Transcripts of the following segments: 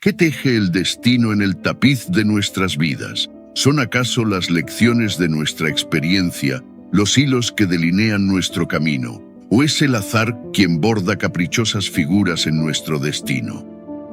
¿Qué teje el destino en el tapiz de nuestras vidas? ¿Son acaso las lecciones de nuestra experiencia, los hilos que delinean nuestro camino? ¿O es el azar quien borda caprichosas figuras en nuestro destino?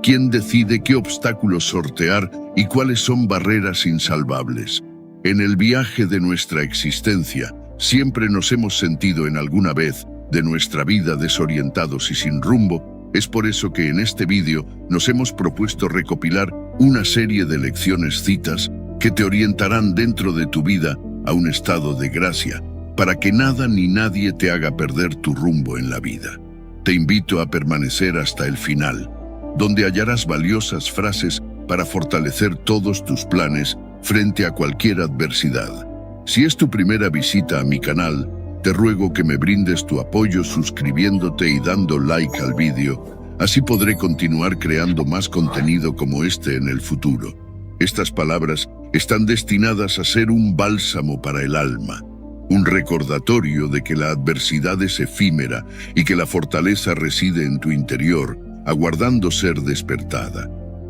¿Quién decide qué obstáculos sortear y cuáles son barreras insalvables? En el viaje de nuestra existencia, siempre nos hemos sentido en alguna vez de nuestra vida desorientados y sin rumbo. Es por eso que en este vídeo nos hemos propuesto recopilar una serie de lecciones citas que te orientarán dentro de tu vida a un estado de gracia, para que nada ni nadie te haga perder tu rumbo en la vida. Te invito a permanecer hasta el final, donde hallarás valiosas frases para fortalecer todos tus planes frente a cualquier adversidad. Si es tu primera visita a mi canal, te ruego que me brindes tu apoyo suscribiéndote y dando like al vídeo, así podré continuar creando más contenido como este en el futuro. Estas palabras están destinadas a ser un bálsamo para el alma, un recordatorio de que la adversidad es efímera y que la fortaleza reside en tu interior, aguardando ser despertada.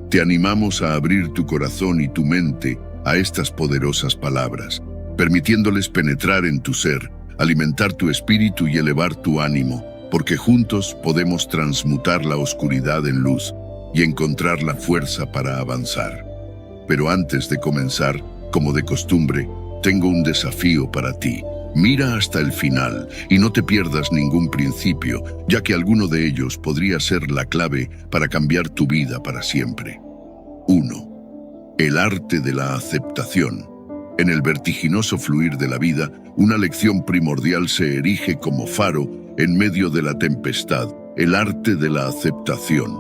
Te animamos a abrir tu corazón y tu mente a estas poderosas palabras, permitiéndoles penetrar en tu ser, alimentar tu espíritu y elevar tu ánimo, porque juntos podemos transmutar la oscuridad en luz y encontrar la fuerza para avanzar. Pero antes de comenzar, como de costumbre, tengo un desafío para ti. Mira hasta el final y no te pierdas ningún principio, ya que alguno de ellos podría ser la clave para cambiar tu vida para siempre. 1. El arte de la aceptación. En el vertiginoso fluir de la vida, una lección primordial se erige como faro en medio de la tempestad, el arte de la aceptación.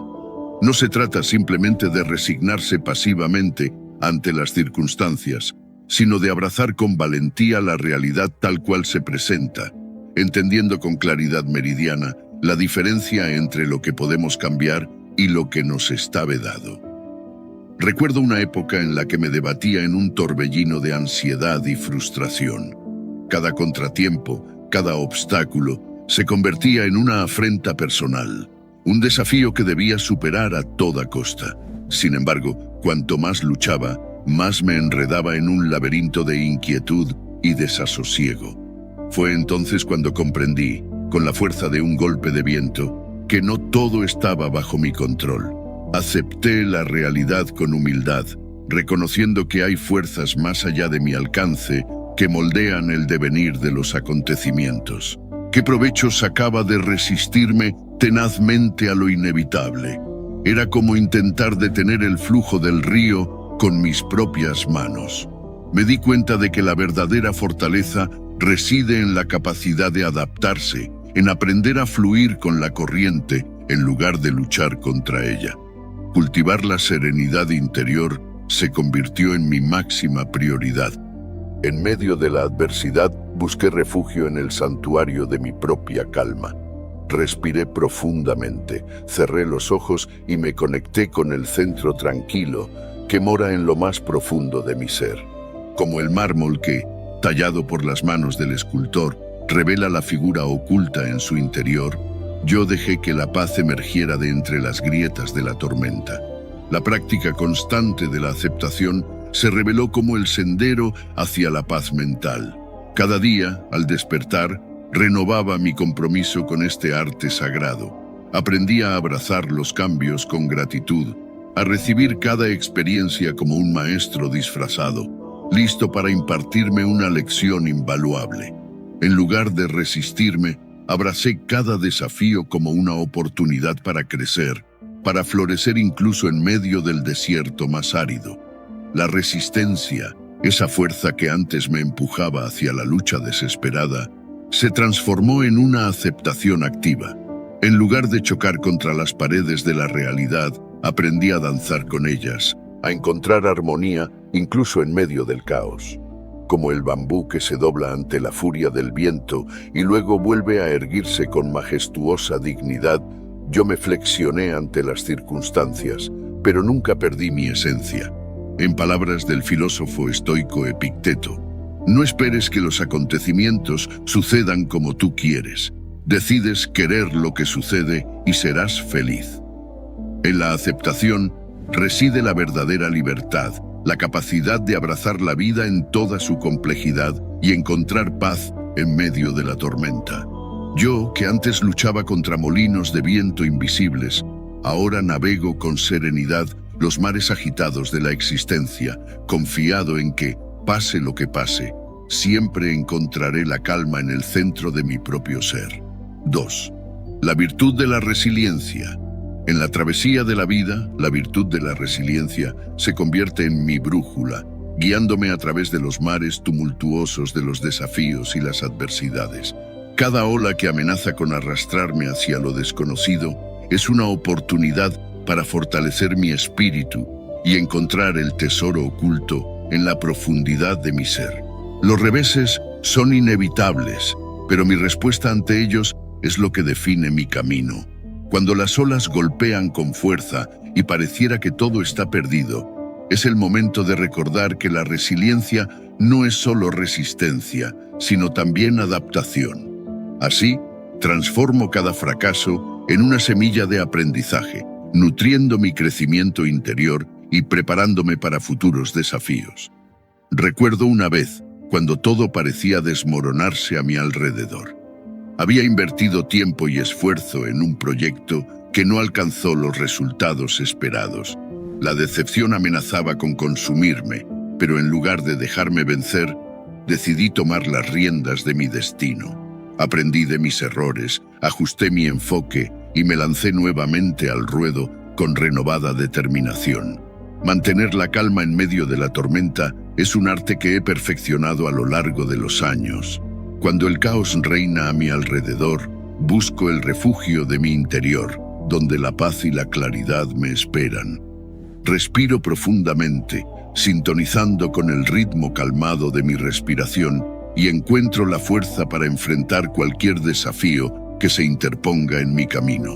No se trata simplemente de resignarse pasivamente ante las circunstancias, sino de abrazar con valentía la realidad tal cual se presenta, entendiendo con claridad meridiana la diferencia entre lo que podemos cambiar y lo que nos está vedado. Recuerdo una época en la que me debatía en un torbellino de ansiedad y frustración. Cada contratiempo, cada obstáculo, se convertía en una afrenta personal, un desafío que debía superar a toda costa. Sin embargo, cuanto más luchaba, más me enredaba en un laberinto de inquietud y desasosiego. Fue entonces cuando comprendí, con la fuerza de un golpe de viento, que no todo estaba bajo mi control. Acepté la realidad con humildad, reconociendo que hay fuerzas más allá de mi alcance que moldean el devenir de los acontecimientos. ¿Qué provecho sacaba de resistirme tenazmente a lo inevitable? Era como intentar detener el flujo del río con mis propias manos. Me di cuenta de que la verdadera fortaleza reside en la capacidad de adaptarse, en aprender a fluir con la corriente en lugar de luchar contra ella. Cultivar la serenidad interior se convirtió en mi máxima prioridad. En medio de la adversidad, busqué refugio en el santuario de mi propia calma. Respiré profundamente, cerré los ojos y me conecté con el centro tranquilo que mora en lo más profundo de mi ser. Como el mármol que, tallado por las manos del escultor, revela la figura oculta en su interior, yo dejé que la paz emergiera de entre las grietas de la tormenta. La práctica constante de la aceptación se reveló como el sendero hacia la paz mental. Cada día, al despertar, renovaba mi compromiso con este arte sagrado. Aprendí a abrazar los cambios con gratitud, a recibir cada experiencia como un maestro disfrazado, listo para impartirme una lección invaluable. En lugar de resistirme, abracé cada desafío como una oportunidad para crecer, para florecer incluso en medio del desierto más árido. La resistencia, esa fuerza que antes me empujaba hacia la lucha desesperada, se transformó en una aceptación activa. En lugar de chocar contra las paredes de la realidad, aprendí a danzar con ellas, a encontrar armonía incluso en medio del caos. Como el bambú que se dobla ante la furia del viento y luego vuelve a erguirse con majestuosa dignidad, yo me flexioné ante las circunstancias, pero nunca perdí mi esencia. En palabras del filósofo estoico Epicteto, no esperes que los acontecimientos sucedan como tú quieres. Decides querer lo que sucede y serás feliz. En la aceptación, reside la verdadera libertad, la capacidad de abrazar la vida en toda su complejidad y encontrar paz en medio de la tormenta. Yo, que antes luchaba contra molinos de viento invisibles, ahora navego con serenidad los mares agitados de la existencia, confiado en que, pase lo que pase, siempre encontraré la calma en el centro de mi propio ser. 2. La virtud de la resiliencia. En la travesía de la vida, la virtud de la resiliencia se convierte en mi brújula, guiándome a través de los mares tumultuosos de los desafíos y las adversidades. Cada ola que amenaza con arrastrarme hacia lo desconocido es una oportunidad para fortalecer mi espíritu y encontrar el tesoro oculto en la profundidad de mi ser. Los reveses son inevitables, pero mi respuesta ante ellos es lo que define mi camino. Cuando las olas golpean con fuerza y pareciera que todo está perdido, es el momento de recordar que la resiliencia no es solo resistencia, sino también adaptación. Así, transformo cada fracaso en una semilla de aprendizaje, nutriendo mi crecimiento interior y preparándome para futuros desafíos. Recuerdo una vez, cuando todo parecía desmoronarse a mi alrededor. Había invertido tiempo y esfuerzo en un proyecto que no alcanzó los resultados esperados. La decepción amenazaba con consumirme, pero en lugar de dejarme vencer, decidí tomar las riendas de mi destino. Aprendí de mis errores, ajusté mi enfoque y me lancé nuevamente al ruedo con renovada determinación. Mantener la calma en medio de la tormenta es un arte que he perfeccionado a lo largo de los años. Cuando el caos reina a mi alrededor, busco el refugio de mi interior, donde la paz y la claridad me esperan. Respiro profundamente, sintonizando con el ritmo calmado de mi respiración, y encuentro la fuerza para enfrentar cualquier desafío que se interponga en mi camino.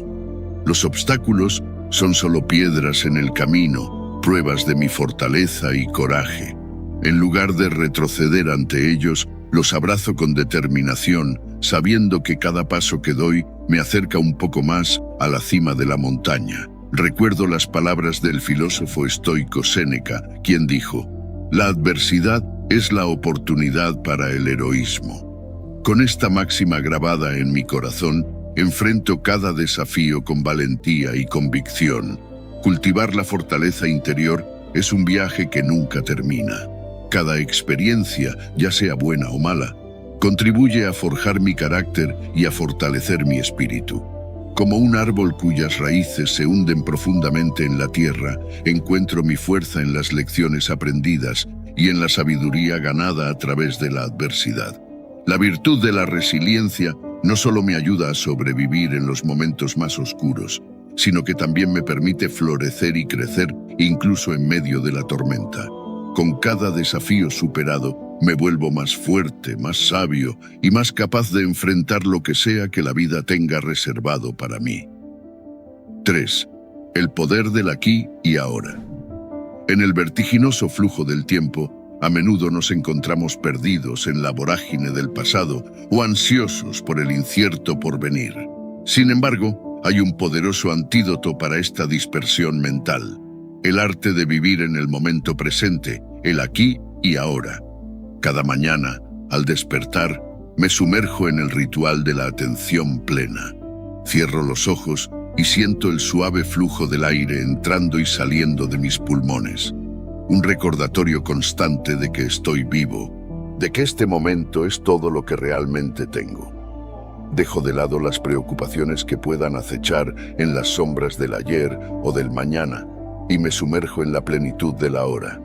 Los obstáculos son solo piedras en el camino, pruebas de mi fortaleza y coraje. En lugar de retroceder ante ellos, los abrazo con determinación, sabiendo que cada paso que doy me acerca un poco más a la cima de la montaña. Recuerdo las palabras del filósofo estoico Séneca, quien dijo: «La adversidad es la oportunidad para el heroísmo». Con esta máxima grabada en mi corazón, enfrento cada desafío con valentía y convicción. Cultivar la fortaleza interior es un viaje que nunca termina. Cada experiencia, ya sea buena o mala, contribuye a forjar mi carácter y a fortalecer mi espíritu. Como un árbol cuyas raíces se hunden profundamente en la tierra, encuentro mi fuerza en las lecciones aprendidas y en la sabiduría ganada a través de la adversidad. La virtud de la resiliencia no solo me ayuda a sobrevivir en los momentos más oscuros, sino que también me permite florecer y crecer incluso en medio de la tormenta. Con cada desafío superado, me vuelvo más fuerte, más sabio y más capaz de enfrentar lo que sea que la vida tenga reservado para mí. 3. El poder del aquí y ahora. En el vertiginoso flujo del tiempo, a menudo nos encontramos perdidos en la vorágine del pasado o ansiosos por el incierto porvenir. Sin embargo, hay un poderoso antídoto para esta dispersión mental: el arte de vivir en el momento presente, el aquí y ahora. Cada mañana, al despertar, me sumerjo en el ritual de la atención plena. Cierro los ojos y siento el suave flujo del aire entrando y saliendo de mis pulmones. Un recordatorio constante de que estoy vivo, de que este momento es todo lo que realmente tengo. Dejo de lado las preocupaciones que puedan acechar en las sombras del ayer o del mañana y me sumerjo en la plenitud de la hora.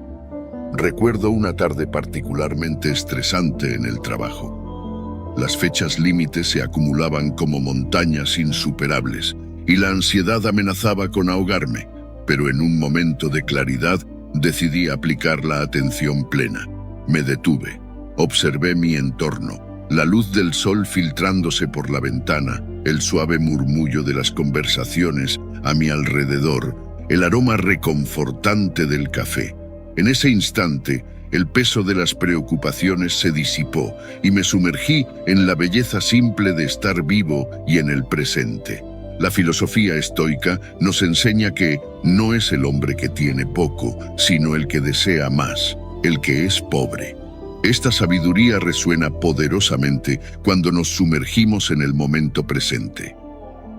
Recuerdo una tarde particularmente estresante en el trabajo. Las fechas límites se acumulaban como montañas insuperables y la ansiedad amenazaba con ahogarme, pero en un momento de claridad decidí aplicar la atención plena. Me detuve, observé mi entorno, la luz del sol filtrándose por la ventana, el suave murmullo de las conversaciones a mi alrededor, el aroma reconfortante del café. En ese instante, el peso de las preocupaciones se disipó y me sumergí en la belleza simple de estar vivo y en el presente. La filosofía estoica nos enseña que no es el hombre que tiene poco, sino el que desea más, el que es pobre. Esta sabiduría resuena poderosamente cuando nos sumergimos en el momento presente.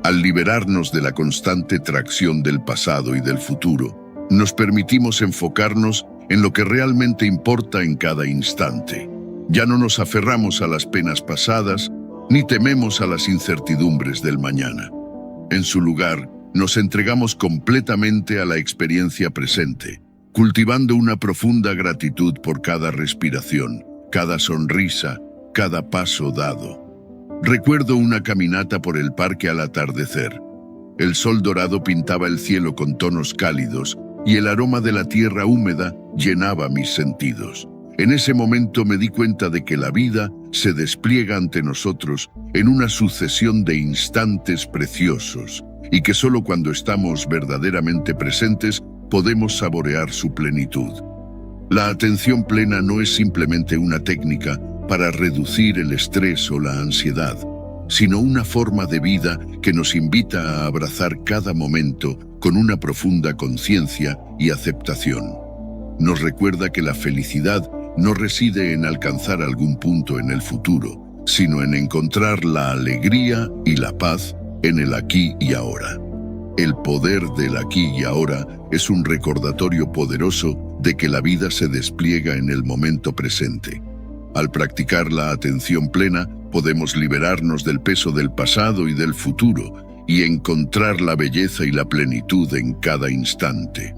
Al liberarnos de la constante tracción del pasado y del futuro, nos permitimos enfocarnos en lo que realmente importa en cada instante. Ya no nos aferramos a las penas pasadas, ni tememos a las incertidumbres del mañana. En su lugar, nos entregamos completamente a la experiencia presente, cultivando una profunda gratitud por cada respiración, cada sonrisa, cada paso dado. Recuerdo una caminata por el parque al atardecer. El sol dorado pintaba el cielo con tonos cálidos y el aroma de la tierra húmeda llenaba mis sentidos. En ese momento me di cuenta de que la vida se despliega ante nosotros en una sucesión de instantes preciosos y que solo cuando estamos verdaderamente presentes podemos saborear su plenitud. La atención plena no es simplemente una técnica para reducir el estrés o la ansiedad, sino una forma de vida que nos invita a abrazar cada momento con una profunda conciencia y aceptación. Nos recuerda que la felicidad no reside en alcanzar algún punto en el futuro, sino en encontrar la alegría y la paz en el aquí y ahora. El poder del aquí y ahora es un recordatorio poderoso de que la vida se despliega en el momento presente. Al practicar la atención plena, podemos liberarnos del peso del pasado y del futuro y encontrar la belleza y la plenitud en cada instante.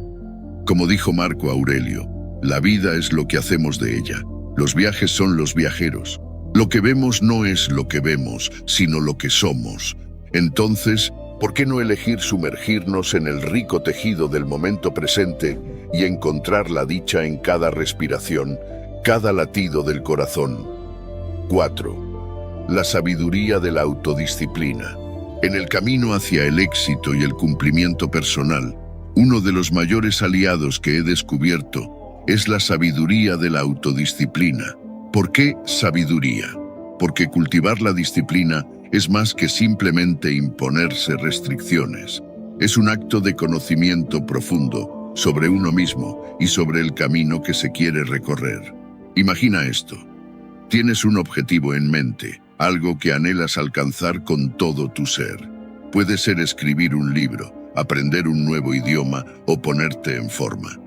Como dijo Marco Aurelio, la vida es lo que hacemos de ella. Los viajes son los viajeros. Lo que vemos no es lo que vemos, sino lo que somos. Entonces, ¿por qué no elegir sumergirnos en el rico tejido del momento presente y encontrar la dicha en cada respiración, cada latido del corazón? 4. La sabiduría de la autodisciplina. En el camino hacia el éxito y el cumplimiento personal, uno de los mayores aliados que he descubierto es la sabiduría de la autodisciplina. ¿Por qué sabiduría? Porque cultivar la disciplina es más que simplemente imponerse restricciones. Es un acto de conocimiento profundo sobre uno mismo y sobre el camino que se quiere recorrer. Imagina esto. Tienes un objetivo en mente, algo que anhelas alcanzar con todo tu ser. Puede ser escribir un libro, aprender un nuevo idioma o ponerte en forma.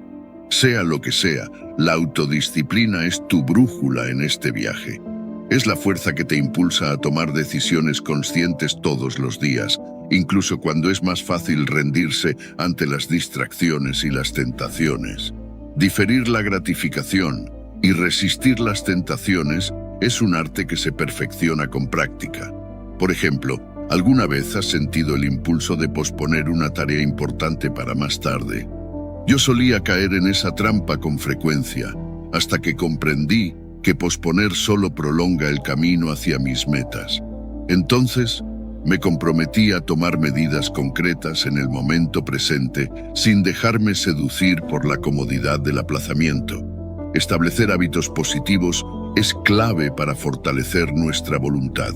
Sea lo que sea, la autodisciplina es tu brújula en este viaje. Es la fuerza que te impulsa a tomar decisiones conscientes todos los días, incluso cuando es más fácil rendirse ante las distracciones y las tentaciones. Diferir la gratificación y resistir las tentaciones es un arte que se perfecciona con práctica. Por ejemplo, ¿alguna vez has sentido el impulso de posponer una tarea importante para más tarde? Yo solía caer en esa trampa con frecuencia, hasta que comprendí que posponer solo prolonga el camino hacia mis metas. Entonces, me comprometí a tomar medidas concretas en el momento presente sin dejarme seducir por la comodidad del aplazamiento. Establecer hábitos positivos es clave para fortalecer nuestra voluntad.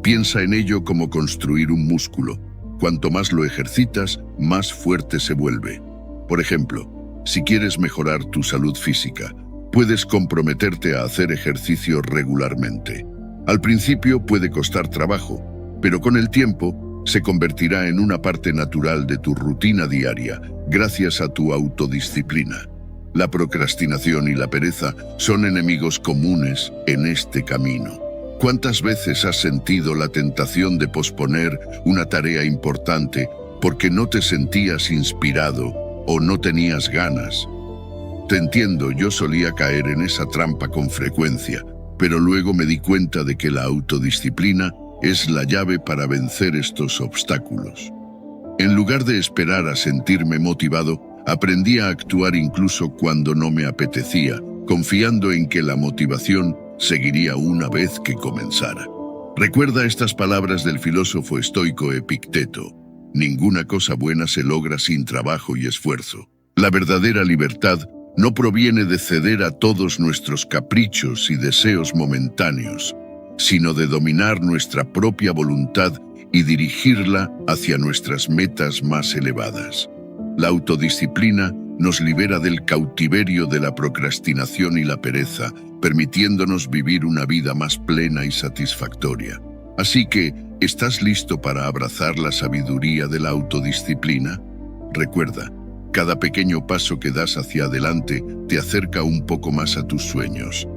Piensa en ello como construir un músculo. Cuanto más lo ejercitas, más fuerte se vuelve. Por ejemplo, si quieres mejorar tu salud física, puedes comprometerte a hacer ejercicio regularmente. Al principio puede costar trabajo, pero con el tiempo se convertirá en una parte natural de tu rutina diaria, gracias a tu autodisciplina. La procrastinación y la pereza son enemigos comunes en este camino. ¿Cuántas veces has sentido la tentación de posponer una tarea importante porque no te sentías inspirado o no tenías ganas? Te entiendo, yo solía caer en esa trampa con frecuencia, pero luego me di cuenta de que la autodisciplina es la llave para vencer estos obstáculos. En lugar de esperar a sentirme motivado, aprendí a actuar incluso cuando no me apetecía, confiando en que la motivación seguiría una vez que comenzara. Recuerda estas palabras del filósofo estoico Epicteto: ninguna cosa buena se logra sin trabajo y esfuerzo. La verdadera libertad no proviene de ceder a todos nuestros caprichos y deseos momentáneos, sino de dominar nuestra propia voluntad y dirigirla hacia nuestras metas más elevadas. La autodisciplina nos libera del cautiverio de la procrastinación y la pereza, permitiéndonos vivir una vida más plena y satisfactoria. Así que, ¿estás listo para abrazar la sabiduría de la autodisciplina? Recuerda, cada pequeño paso que das hacia adelante te acerca un poco más a tus sueños.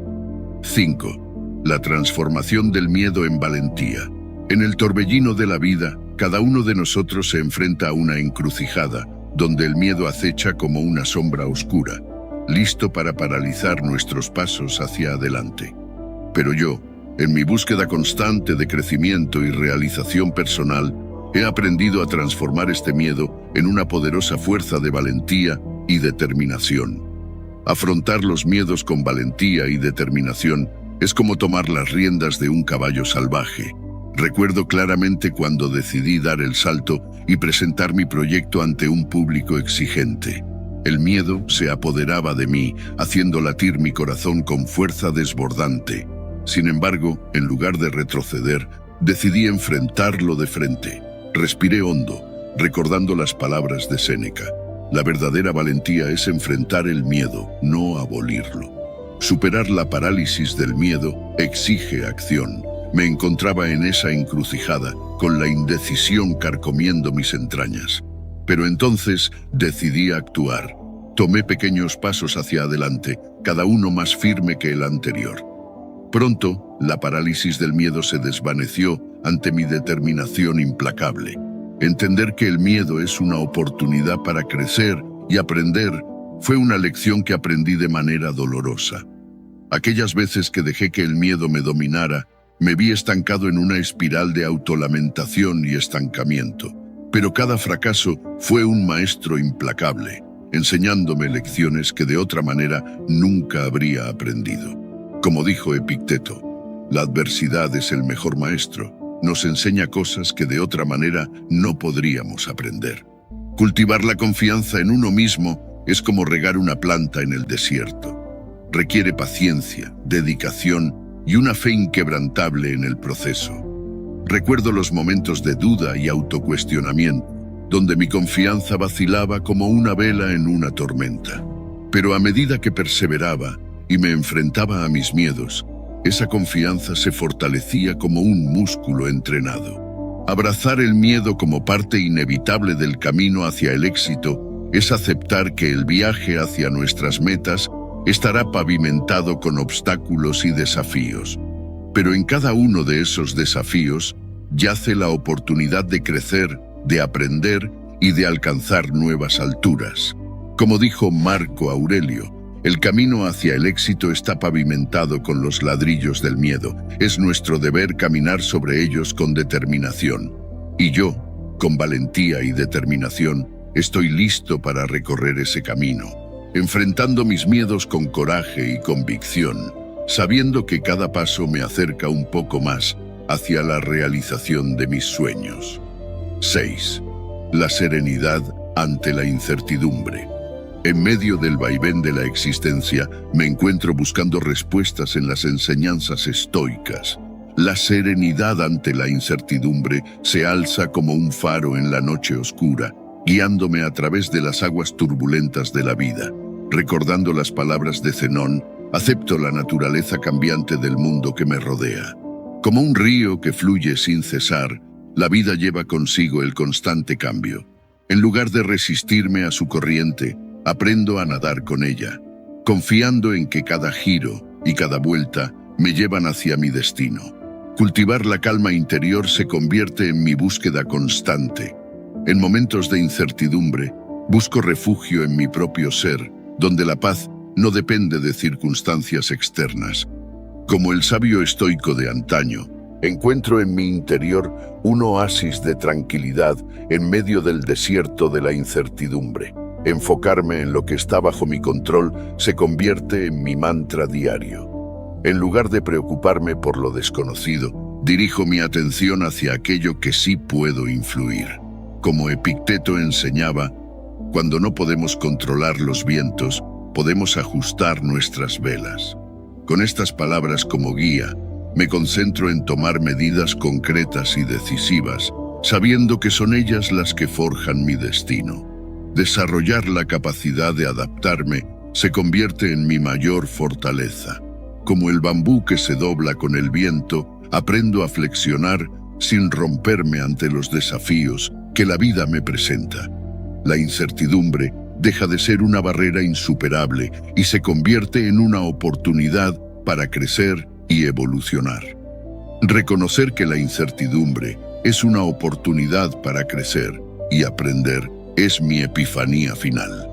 5. La transformación del miedo en valentía. En el torbellino de la vida, cada uno de nosotros se enfrenta a una encrucijada, donde el miedo acecha como una sombra oscura, listo para paralizar nuestros pasos hacia adelante. Pero yo, en mi búsqueda constante de crecimiento y realización personal, he aprendido a transformar este miedo en una poderosa fuerza de valentía y determinación. Afrontar los miedos con valentía y determinación es como tomar las riendas de un caballo salvaje. Recuerdo claramente cuando decidí dar el salto y presentar mi proyecto ante un público exigente. El miedo se apoderaba de mí, haciendo latir mi corazón con fuerza desbordante. Sin embargo, en lugar de retroceder, decidí enfrentarlo de frente. Respiré hondo, recordando las palabras de Séneca. La verdadera valentía es enfrentar el miedo, no abolirlo. Superar la parálisis del miedo exige acción. Me encontraba en esa encrucijada, con la indecisión carcomiendo mis entrañas. Pero entonces decidí actuar. Tomé pequeños pasos hacia adelante, cada uno más firme que el anterior. Pronto, la parálisis del miedo se desvaneció ante mi determinación implacable. Entender que el miedo es una oportunidad para crecer y aprender fue una lección que aprendí de manera dolorosa. Aquellas veces que dejé que el miedo me dominara, me vi estancado en una espiral de autolamentación y estancamiento. Pero cada fracaso fue un maestro implacable, enseñándome lecciones que de otra manera nunca habría aprendido. Como dijo Epicteto, la adversidad es el mejor maestro. Nos enseña cosas que de otra manera no podríamos aprender. Cultivar la confianza en uno mismo es como regar una planta en el desierto. Requiere paciencia, dedicación y una fe inquebrantable en el proceso. Recuerdo los momentos de duda y autocuestionamiento, donde mi confianza vacilaba como una vela en una tormenta. Pero a medida que perseveraba y me enfrentaba a mis miedos, esa confianza se fortalecía como un músculo entrenado. Abrazar el miedo como parte inevitable del camino hacia el éxito es aceptar que el viaje hacia nuestras metas estará pavimentado con obstáculos y desafíos. Pero en cada uno de esos desafíos yace la oportunidad de crecer, de aprender y de alcanzar nuevas alturas. Como dijo Marco Aurelio, el camino hacia el éxito está pavimentado con los ladrillos del miedo. Es nuestro deber caminar sobre ellos con determinación. Y yo, con valentía y determinación, estoy listo para recorrer ese camino, enfrentando mis miedos con coraje y convicción, sabiendo que cada paso me acerca un poco más hacia la realización de mis sueños. 6. La serenidad ante la incertidumbre. En medio del vaivén de la existencia, me encuentro buscando respuestas en las enseñanzas estoicas. La serenidad ante la incertidumbre se alza como un faro en la noche oscura, guiándome a través de las aguas turbulentas de la vida. Recordando las palabras de Zenón, acepto la naturaleza cambiante del mundo que me rodea. Como un río que fluye sin cesar, la vida lleva consigo el constante cambio. En lugar de resistirme a su corriente, aprendo a nadar con ella, confiando en que cada giro y cada vuelta me llevan hacia mi destino. Cultivar la calma interior se convierte en mi búsqueda constante. En momentos de incertidumbre, busco refugio en mi propio ser, donde la paz no depende de circunstancias externas. Como el sabio estoico de antaño, encuentro en mi interior un oasis de tranquilidad en medio del desierto de la incertidumbre. Enfocarme en lo que está bajo mi control se convierte en mi mantra diario. En lugar de preocuparme por lo desconocido, dirijo mi atención hacia aquello que sí puedo influir. Como Epicteto enseñaba, cuando no podemos controlar los vientos, podemos ajustar nuestras velas. Con estas palabras como guía, me concentro en tomar medidas concretas y decisivas, sabiendo que son ellas las que forjan mi destino. Desarrollar la capacidad de adaptarme se convierte en mi mayor fortaleza. Como el bambú que se dobla con el viento, aprendo a flexionar sin romperme ante los desafíos que la vida me presenta. La incertidumbre deja de ser una barrera insuperable y se convierte en una oportunidad para crecer y evolucionar. Reconocer que la incertidumbre es una oportunidad para crecer y aprender es mi epifanía final.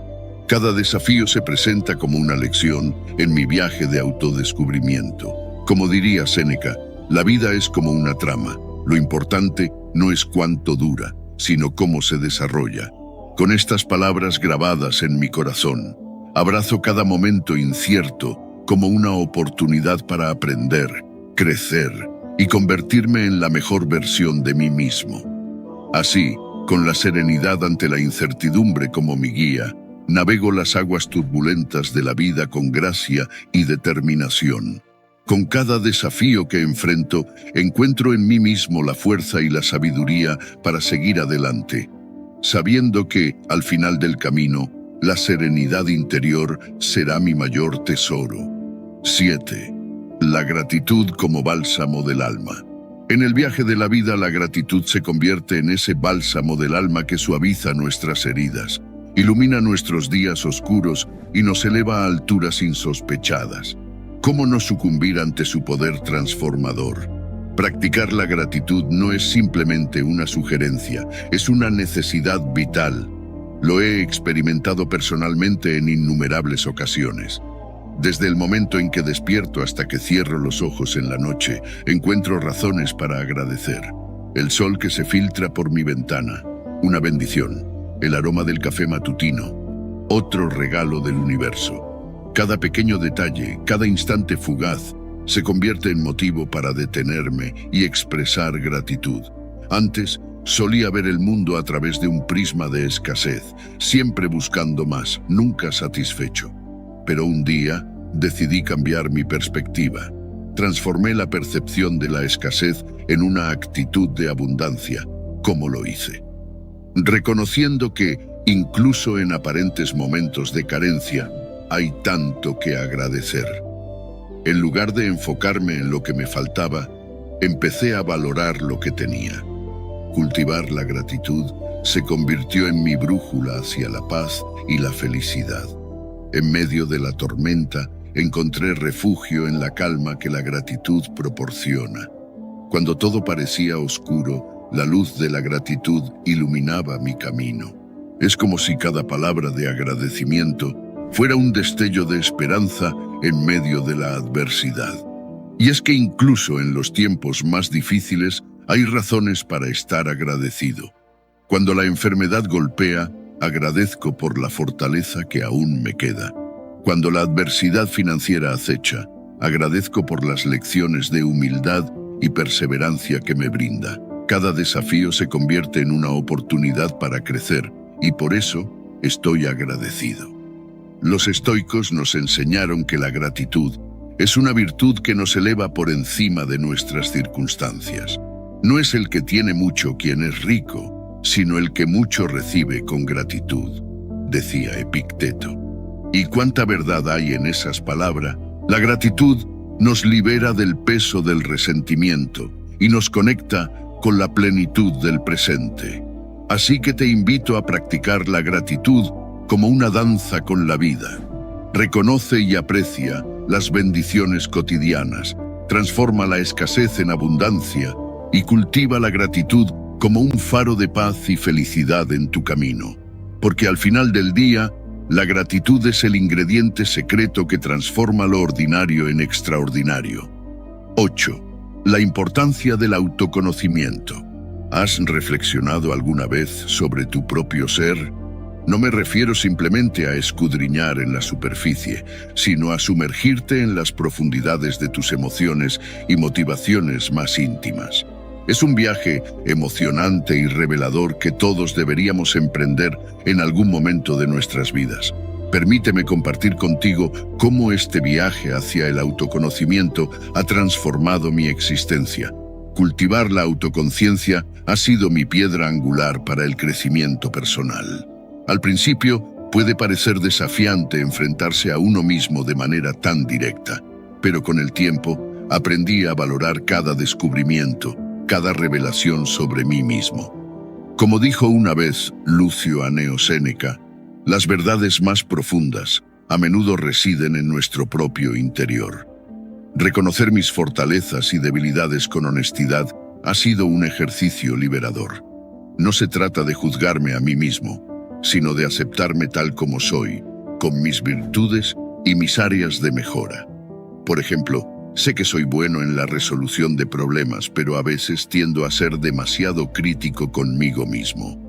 Cada desafío se presenta como una lección en mi viaje de autodescubrimiento. Como diría Séneca, la vida es como una trama. Lo importante no es cuánto dura, sino cómo se desarrolla. Con estas palabras grabadas en mi corazón, abrazo cada momento incierto como una oportunidad para aprender, crecer y convertirme en la mejor versión de mí mismo. Así, con la serenidad ante la incertidumbre como mi guía, navego las aguas turbulentas de la vida con gracia y determinación. Con cada desafío que enfrento, encuentro en mí mismo la fuerza y la sabiduría para seguir adelante, sabiendo que, al final del camino, la serenidad interior será mi mayor tesoro. 7. La gratitud como bálsamo del alma. En el viaje de la vida, la gratitud se convierte en ese bálsamo del alma que suaviza nuestras heridas, ilumina nuestros días oscuros y nos eleva a alturas insospechadas. ¿Cómo no sucumbir ante su poder transformador? Practicar la gratitud no es simplemente una sugerencia, es una necesidad vital. Lo he experimentado personalmente en innumerables ocasiones. Desde el momento en que despierto hasta que cierro los ojos en la noche, encuentro razones para agradecer. El sol que se filtra por mi ventana, una bendición. El aroma del café matutino, otro regalo del universo. Cada pequeño detalle, cada instante fugaz, se convierte en motivo para detenerme y expresar gratitud. Antes, solía ver el mundo a través de un prisma de escasez, siempre buscando más, nunca satisfecho. Pero un día, decidí cambiar mi perspectiva. Transformé la percepción de la escasez en una actitud de abundancia. ¿Cómo lo hice? Reconociendo que, incluso en aparentes momentos de carencia, hay tanto que agradecer. En lugar de enfocarme en lo que me faltaba, empecé a valorar lo que tenía. Cultivar la gratitud se convirtió en mi brújula hacia la paz y la felicidad. En medio de la tormenta, encontré refugio en la calma que la gratitud proporciona. Cuando todo parecía oscuro, la luz de la gratitud iluminaba mi camino. Es como si cada palabra de agradecimiento fuera un destello de esperanza en medio de la adversidad. Y es que incluso en los tiempos más difíciles hay razones para estar agradecido. Cuando la enfermedad golpea, agradezco por la fortaleza que aún me queda. Cuando la adversidad financiera acecha, agradezco por las lecciones de humildad y perseverancia que me brinda. Cada desafío se convierte en una oportunidad para crecer y por eso estoy agradecido. Los estoicos nos enseñaron que la gratitud es una virtud que nos eleva por encima de nuestras circunstancias. No es el que tiene mucho quien es rico, sino el que mucho recibe con gratitud, decía Epicteto. ¿Y cuánta verdad hay en esas palabras? La gratitud nos libera del peso del resentimiento y nos conecta con la plenitud del presente. Así que te invito a practicar la gratitud como una danza con la vida. Reconoce y aprecia las bendiciones cotidianas, transforma la escasez en abundancia y cultiva la gratitud como un faro de paz y felicidad en tu camino. Porque al final del día, la gratitud es el ingrediente secreto que transforma lo ordinario en extraordinario. 8. La importancia del autoconocimiento. ¿Has reflexionado alguna vez sobre tu propio ser? No me refiero simplemente a escudriñar en la superficie, sino a sumergirte en las profundidades de tus emociones y motivaciones más íntimas. Es un viaje emocionante y revelador que todos deberíamos emprender en algún momento de nuestras vidas. Permíteme compartir contigo cómo este viaje hacia el autoconocimiento ha transformado mi existencia. cultivar la autoconciencia ha sido mi piedra angular para el crecimiento personal. Al principio, puede parecer desafiante enfrentarse a uno mismo de manera tan directa, pero con el tiempo aprendí a valorar cada descubrimiento, cada revelación sobre mí mismo. Como dijo una vez Lucio Anneo Séneca, las verdades más profundas a menudo residen en nuestro propio interior. Reconocer mis fortalezas y debilidades con honestidad ha sido un ejercicio liberador. No se trata de juzgarme a mí mismo, sino de aceptarme tal como soy, con mis virtudes y mis áreas de mejora. Por ejemplo, sé que soy bueno en la resolución de problemas, pero a veces tiendo a ser demasiado crítico conmigo mismo.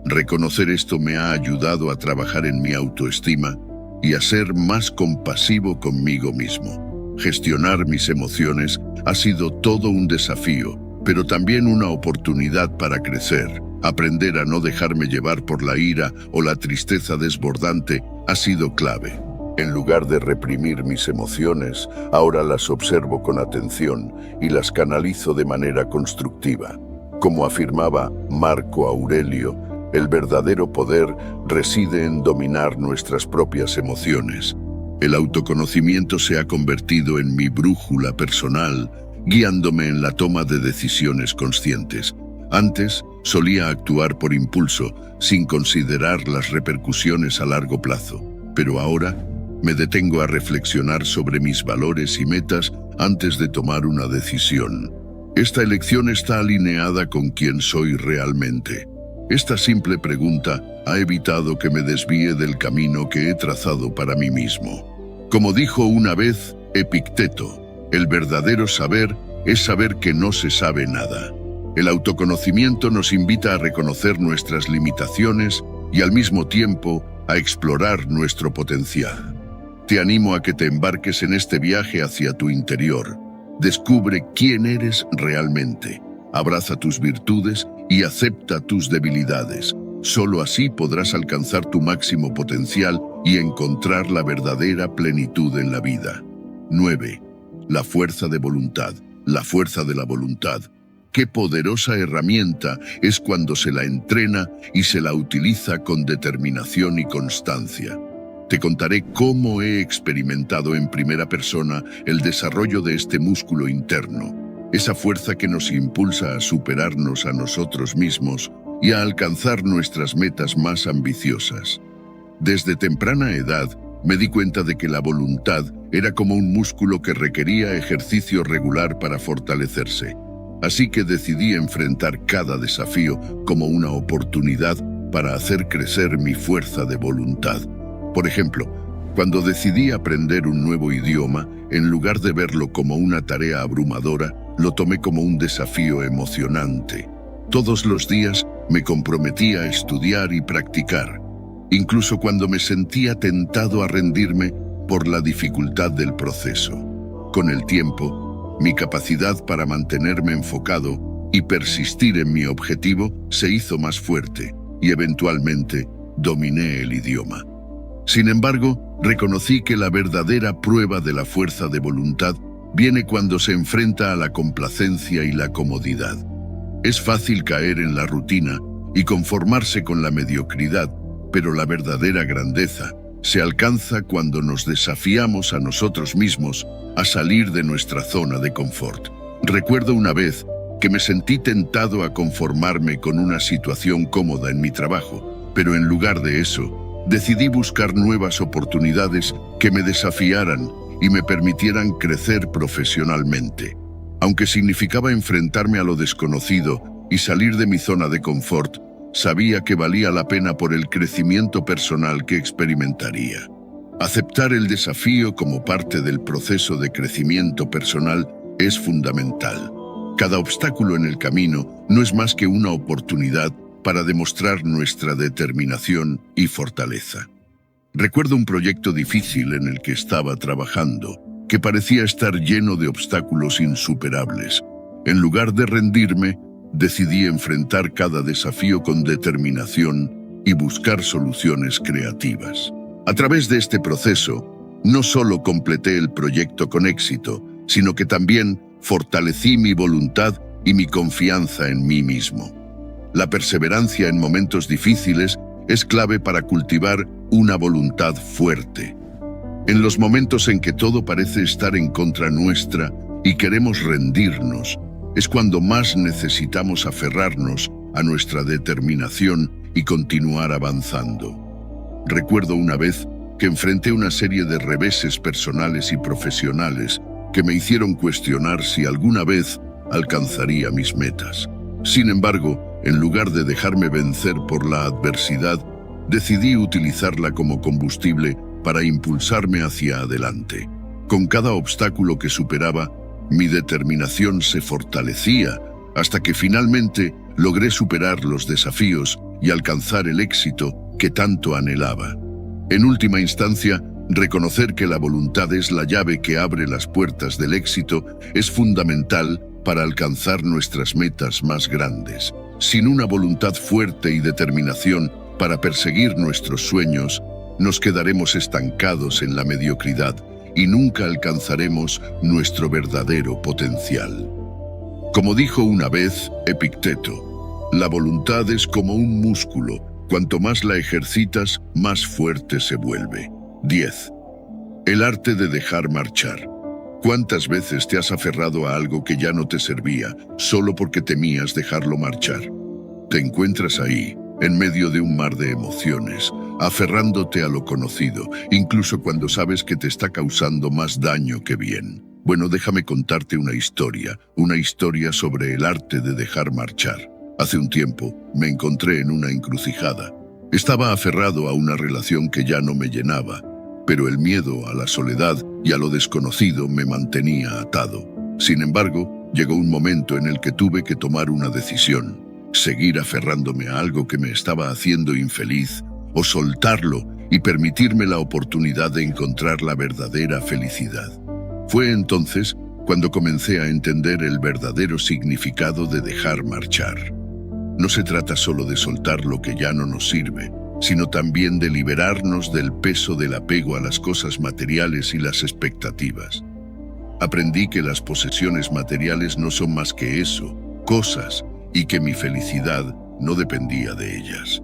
Reconocer esto me ha ayudado a trabajar en mi autoestima y a ser más compasivo conmigo mismo. Gestionar mis emociones ha sido todo un desafío, pero también una oportunidad para crecer. Aprender a no dejarme llevar por la ira o la tristeza desbordante ha sido clave. En lugar de reprimir mis emociones, ahora las observo con atención y las canalizo de manera constructiva. Como afirmaba Marco Aurelio, el verdadero poder reside en dominar nuestras propias emociones. El autoconocimiento se ha convertido en mi brújula personal, guiándome en la toma de decisiones conscientes. Antes, solía actuar por impulso, sin considerar las repercusiones a largo plazo. Pero ahora, me detengo a reflexionar sobre mis valores y metas antes de tomar una decisión. Esta elección está alineada con quién soy realmente. Esta simple pregunta ha evitado que me desvíe del camino que he trazado para mí mismo. Como dijo una vez Epicteto, el verdadero saber es saber que no se sabe nada. El autoconocimiento nos invita a reconocer nuestras limitaciones y al mismo tiempo a explorar nuestro potencial. Te animo a que te embarques en este viaje hacia tu interior. Descubre quién eres realmente. Abraza tus virtudes y acepta tus debilidades. Solo así podrás alcanzar tu máximo potencial y encontrar la verdadera plenitud en la vida. 9. La fuerza de voluntad. La fuerza de la voluntad. Qué poderosa herramienta es cuando se la entrena y se la utiliza con determinación y constancia. Te contaré cómo he experimentado en primera persona el desarrollo de este músculo interno, esa fuerza que nos impulsa a superarnos a nosotros mismos y a alcanzar nuestras metas más ambiciosas. Desde temprana edad, me di cuenta de que la voluntad era como un músculo que requería ejercicio regular para fortalecerse. Así que decidí enfrentar cada desafío como una oportunidad para hacer crecer mi fuerza de voluntad. Por ejemplo, cuando decidí aprender un nuevo idioma, en lugar de verlo como una tarea abrumadora, lo tomé como un desafío emocionante. Todos los días me comprometí a estudiar y practicar, incluso cuando me sentía tentado a rendirme por la dificultad del proceso. Con el tiempo, mi capacidad para mantenerme enfocado y persistir en mi objetivo se hizo más fuerte y eventualmente dominé el idioma. Sin embargo, reconocí que la verdadera prueba de la fuerza de voluntad viene cuando se enfrenta a la complacencia y la comodidad. Es fácil caer en la rutina y conformarse con la mediocridad, pero la verdadera grandeza se alcanza cuando nos desafiamos a nosotros mismos a salir de nuestra zona de confort. Recuerdo una vez que me sentí tentado a conformarme con una situación cómoda en mi trabajo, pero en lugar de eso, decidí buscar nuevas oportunidades que me desafiaran y me permitieran crecer profesionalmente. Aunque significaba enfrentarme a lo desconocido y salir de mi zona de confort, sabía que valía la pena por el crecimiento personal que experimentaría. Aceptar el desafío como parte del proceso de crecimiento personal es fundamental. Cada obstáculo en el camino no es más que una oportunidad para demostrar nuestra determinación y fortaleza. Recuerdo un proyecto difícil en el que estaba trabajando, que parecía estar lleno de obstáculos insuperables. En lugar de rendirme, decidí enfrentar cada desafío con determinación y buscar soluciones creativas. A través de este proceso, no solo completé el proyecto con éxito, sino que también fortalecí mi voluntad y mi confianza en mí mismo. La perseverancia en momentos difíciles es clave para cultivar una voluntad fuerte. En los momentos en que todo parece estar en contra nuestra y queremos rendirnos, es cuando más necesitamos aferrarnos a nuestra determinación y continuar avanzando. Recuerdo una vez que enfrenté una serie de reveses personales y profesionales que me hicieron cuestionar si alguna vez alcanzaría mis metas. Sin embargo, en lugar de dejarme vencer por la adversidad, decidí utilizarla como combustible para impulsarme hacia adelante. Con cada obstáculo que superaba, mi determinación se fortalecía hasta que finalmente logré superar los desafíos y alcanzar el éxito que tanto anhelaba. En última instancia, reconocer que la voluntad es la llave que abre las puertas del éxito es fundamental para alcanzar nuestras metas más grandes. Sin una voluntad fuerte y determinación para perseguir nuestros sueños, nos quedaremos estancados en la mediocridad y nunca alcanzaremos nuestro verdadero potencial. Como dijo una vez Epicteto, la voluntad es como un músculo. Cuanto más la ejercitas, más fuerte se vuelve. 10. El arte de dejar marchar. ¿Cuántas veces te has aferrado a algo que ya no te servía, solo porque temías dejarlo marchar? Te encuentras ahí, en medio de un mar de emociones, aferrándote a lo conocido, incluso cuando sabes que te está causando más daño que bien. Bueno, déjame contarte una historia sobre el arte de dejar marchar. Hace un tiempo me encontré en una encrucijada. Estaba aferrado a una relación que ya no me llenaba, pero el miedo a la soledad y a lo desconocido me mantenía atado. Sin embargo, llegó un momento en el que tuve que tomar una decisión: seguir aferrándome a algo que me estaba haciendo infeliz o soltarlo y permitirme la oportunidad de encontrar la verdadera felicidad. Fue entonces cuando comencé a entender el verdadero significado de dejar marchar. No se trata solo de soltar lo que ya no nos sirve, sino también de liberarnos del peso del apego a las cosas materiales y las expectativas. Aprendí que las posesiones materiales no son más que eso, cosas, y que mi felicidad no dependía de ellas.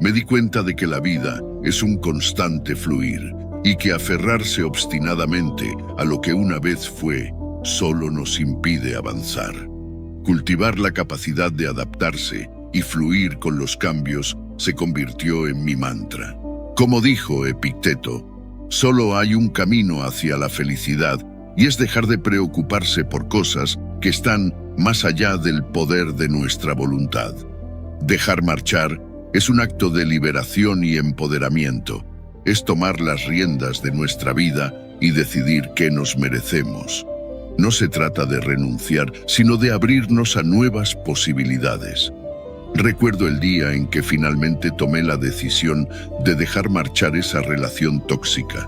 Me di cuenta de que la vida es un constante fluir y que aferrarse obstinadamente a lo que una vez fue solo nos impide avanzar. Cultivar la capacidad de adaptarse y fluir con los cambios se convirtió en mi mantra. Como dijo Epicteto, solo hay un camino hacia la felicidad y es dejar de preocuparse por cosas que están más allá del poder de nuestra voluntad. Dejar marchar es un acto de liberación y empoderamiento. Es tomar las riendas de nuestra vida y decidir qué nos merecemos. No se trata de renunciar, sino de abrirnos a nuevas posibilidades. Recuerdo el día en que finalmente tomé la decisión de dejar marchar esa relación tóxica.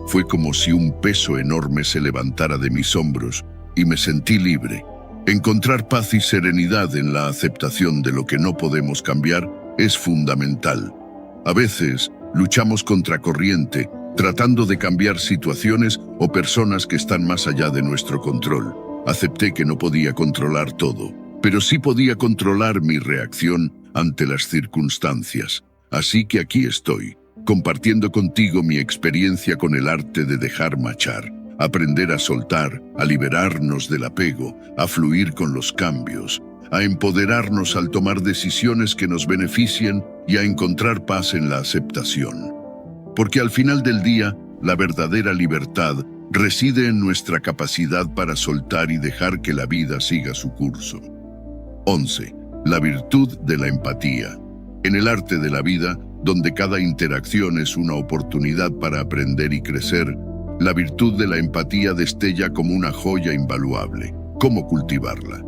Fue como si un peso enorme se levantara de mis hombros y me sentí libre. Encontrar paz y serenidad en la aceptación de lo que no podemos cambiar es fundamental. A veces luchamos contra corriente, tratando de cambiar situaciones o personas que están más allá de nuestro control. Acepté que no podía controlar todo, pero sí podía controlar mi reacción ante las circunstancias. Así que aquí estoy, compartiendo contigo mi experiencia con el arte de dejar marchar, aprender a soltar, a liberarnos del apego, a fluir con los cambios, a empoderarnos al tomar decisiones que nos beneficien y a encontrar paz en la aceptación. Porque al final del día, la verdadera libertad reside en nuestra capacidad para soltar y dejar que la vida siga su curso. 11. La virtud de la empatía. En el arte de la vida, donde cada interacción es una oportunidad para aprender y crecer, la virtud de la empatía destella como una joya invaluable. ¿Cómo cultivarla?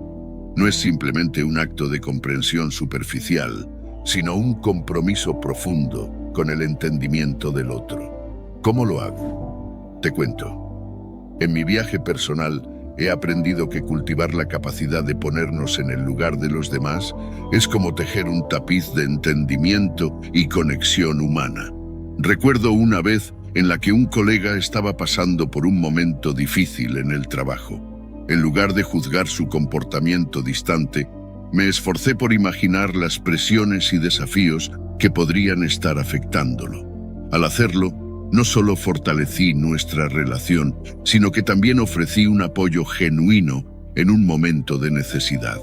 No es simplemente un acto de comprensión superficial, sino un compromiso profundo con el entendimiento del otro. ¿Cómo lo hago? Te cuento. En mi viaje personal, he aprendido que cultivar la capacidad de ponernos en el lugar de los demás es como tejer un tapiz de entendimiento y conexión humana. Recuerdo una vez en la que un colega estaba pasando por un momento difícil en el trabajo. En lugar de juzgar su comportamiento distante, me esforcé por imaginar las presiones y desafíos que podrían estar afectándolo. Al hacerlo, no solo fortalecí nuestra relación, sino que también ofrecí un apoyo genuino en un momento de necesidad.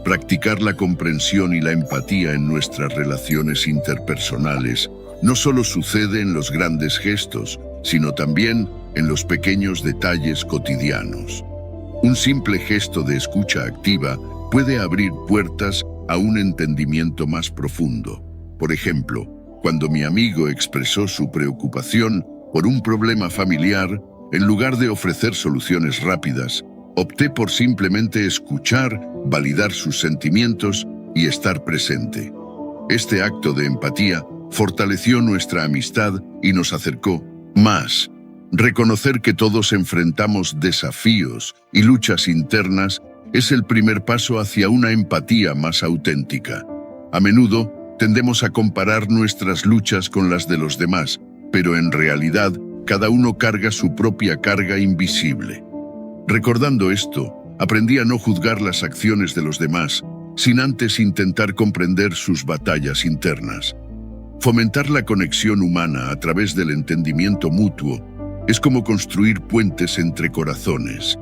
Practicar la comprensión y la empatía en nuestras relaciones interpersonales no solo sucede en los grandes gestos, sino también en los pequeños detalles cotidianos. Un simple gesto de escucha activa puede abrir puertas a un entendimiento más profundo. Por ejemplo, cuando mi amigo expresó su preocupación por un problema familiar, en lugar de ofrecer soluciones rápidas, opté por simplemente escuchar, validar sus sentimientos y estar presente. Este acto de empatía fortaleció nuestra amistad y nos acercó más. Reconocer que todos enfrentamos desafíos y luchas internas es el primer paso hacia una empatía más auténtica. A menudo tendemos a comparar nuestras luchas con las de los demás, pero en realidad cada uno carga su propia carga invisible. Recordando esto, aprendí a no juzgar las acciones de los demás, sin antes intentar comprender sus batallas internas. Fomentar la conexión humana a través del entendimiento mutuo es como construir puentes entre corazones.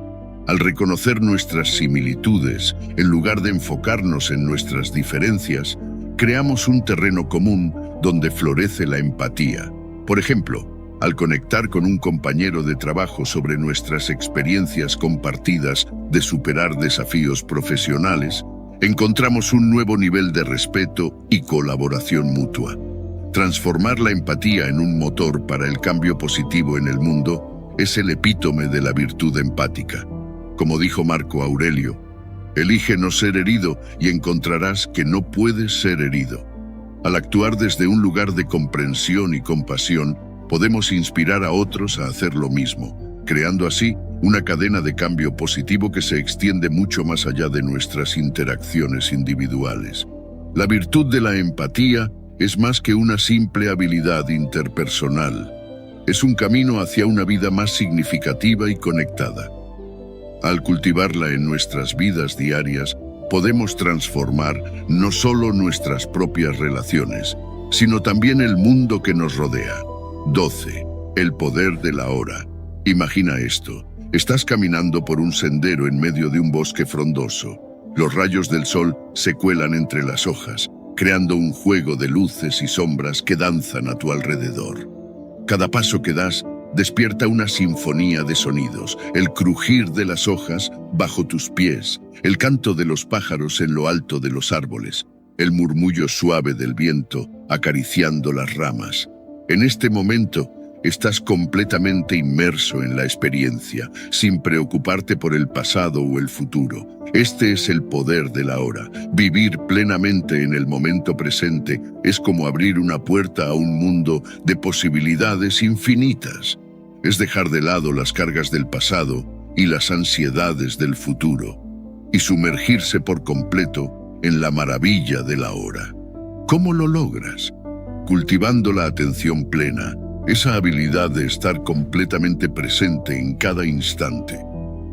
Al reconocer nuestras similitudes, en lugar de enfocarnos en nuestras diferencias, creamos un terreno común donde florece la empatía. Por ejemplo, al conectar con un compañero de trabajo sobre nuestras experiencias compartidas de superar desafíos profesionales, encontramos un nuevo nivel de respeto y colaboración mutua. Transformar la empatía en un motor para el cambio positivo en el mundo es el epítome de la virtud empática. Como dijo Marco Aurelio, elige no ser herido y encontrarás que no puedes ser herido. Al actuar desde un lugar de comprensión y compasión, podemos inspirar a otros a hacer lo mismo, creando así una cadena de cambio positivo que se extiende mucho más allá de nuestras interacciones individuales. La virtud de la empatía es más que una simple habilidad interpersonal. Es un camino hacia una vida más significativa y conectada. Al cultivarla en nuestras vidas diarias, podemos transformar no solo nuestras propias relaciones, sino también el mundo que nos rodea. 12. El poder de la hora. Imagina esto. Estás caminando por un sendero en medio de un bosque frondoso. Los rayos del sol se cuelan entre las hojas, creando un juego de luces y sombras que danzan a tu alrededor. Cada paso que das despierta una sinfonía de sonidos, el crujir de las hojas bajo tus pies, el canto de los pájaros en lo alto de los árboles, el murmullo suave del viento acariciando las ramas. En este momento, estás completamente inmerso en la experiencia, sin preocuparte por el pasado o el futuro. Este es el poder de la hora. Vivir plenamente en el momento presente es como abrir una puerta a un mundo de posibilidades infinitas. Es dejar de lado las cargas del pasado y las ansiedades del futuro, y sumergirse por completo en la maravilla de la hora. ¿Cómo lo logras? Cultivando la atención plena, esa habilidad de estar completamente presente en cada instante.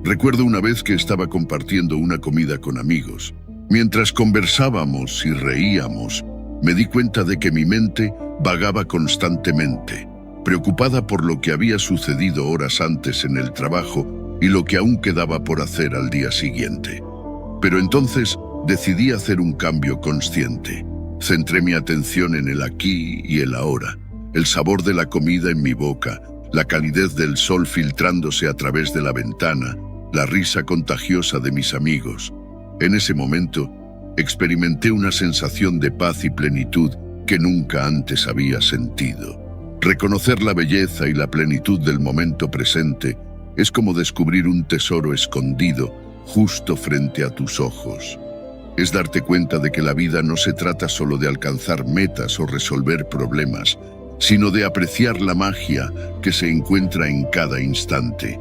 Recuerdo una vez que estaba compartiendo una comida con amigos. Mientras conversábamos y reíamos, me di cuenta de que mi mente vagaba constantemente, preocupada por lo que había sucedido horas antes en el trabajo y lo que aún quedaba por hacer al día siguiente. Pero entonces decidí hacer un cambio consciente. Centré mi atención en el aquí y el ahora, el sabor de la comida en mi boca, la calidez del sol filtrándose a través de la ventana, la risa contagiosa de mis amigos. En ese momento, experimenté una sensación de paz y plenitud que nunca antes había sentido. Reconocer la belleza y la plenitud del momento presente es como descubrir un tesoro escondido justo frente a tus ojos. Es darte cuenta de que la vida no se trata solo de alcanzar metas o resolver problemas, sino de apreciar la magia que se encuentra en cada instante.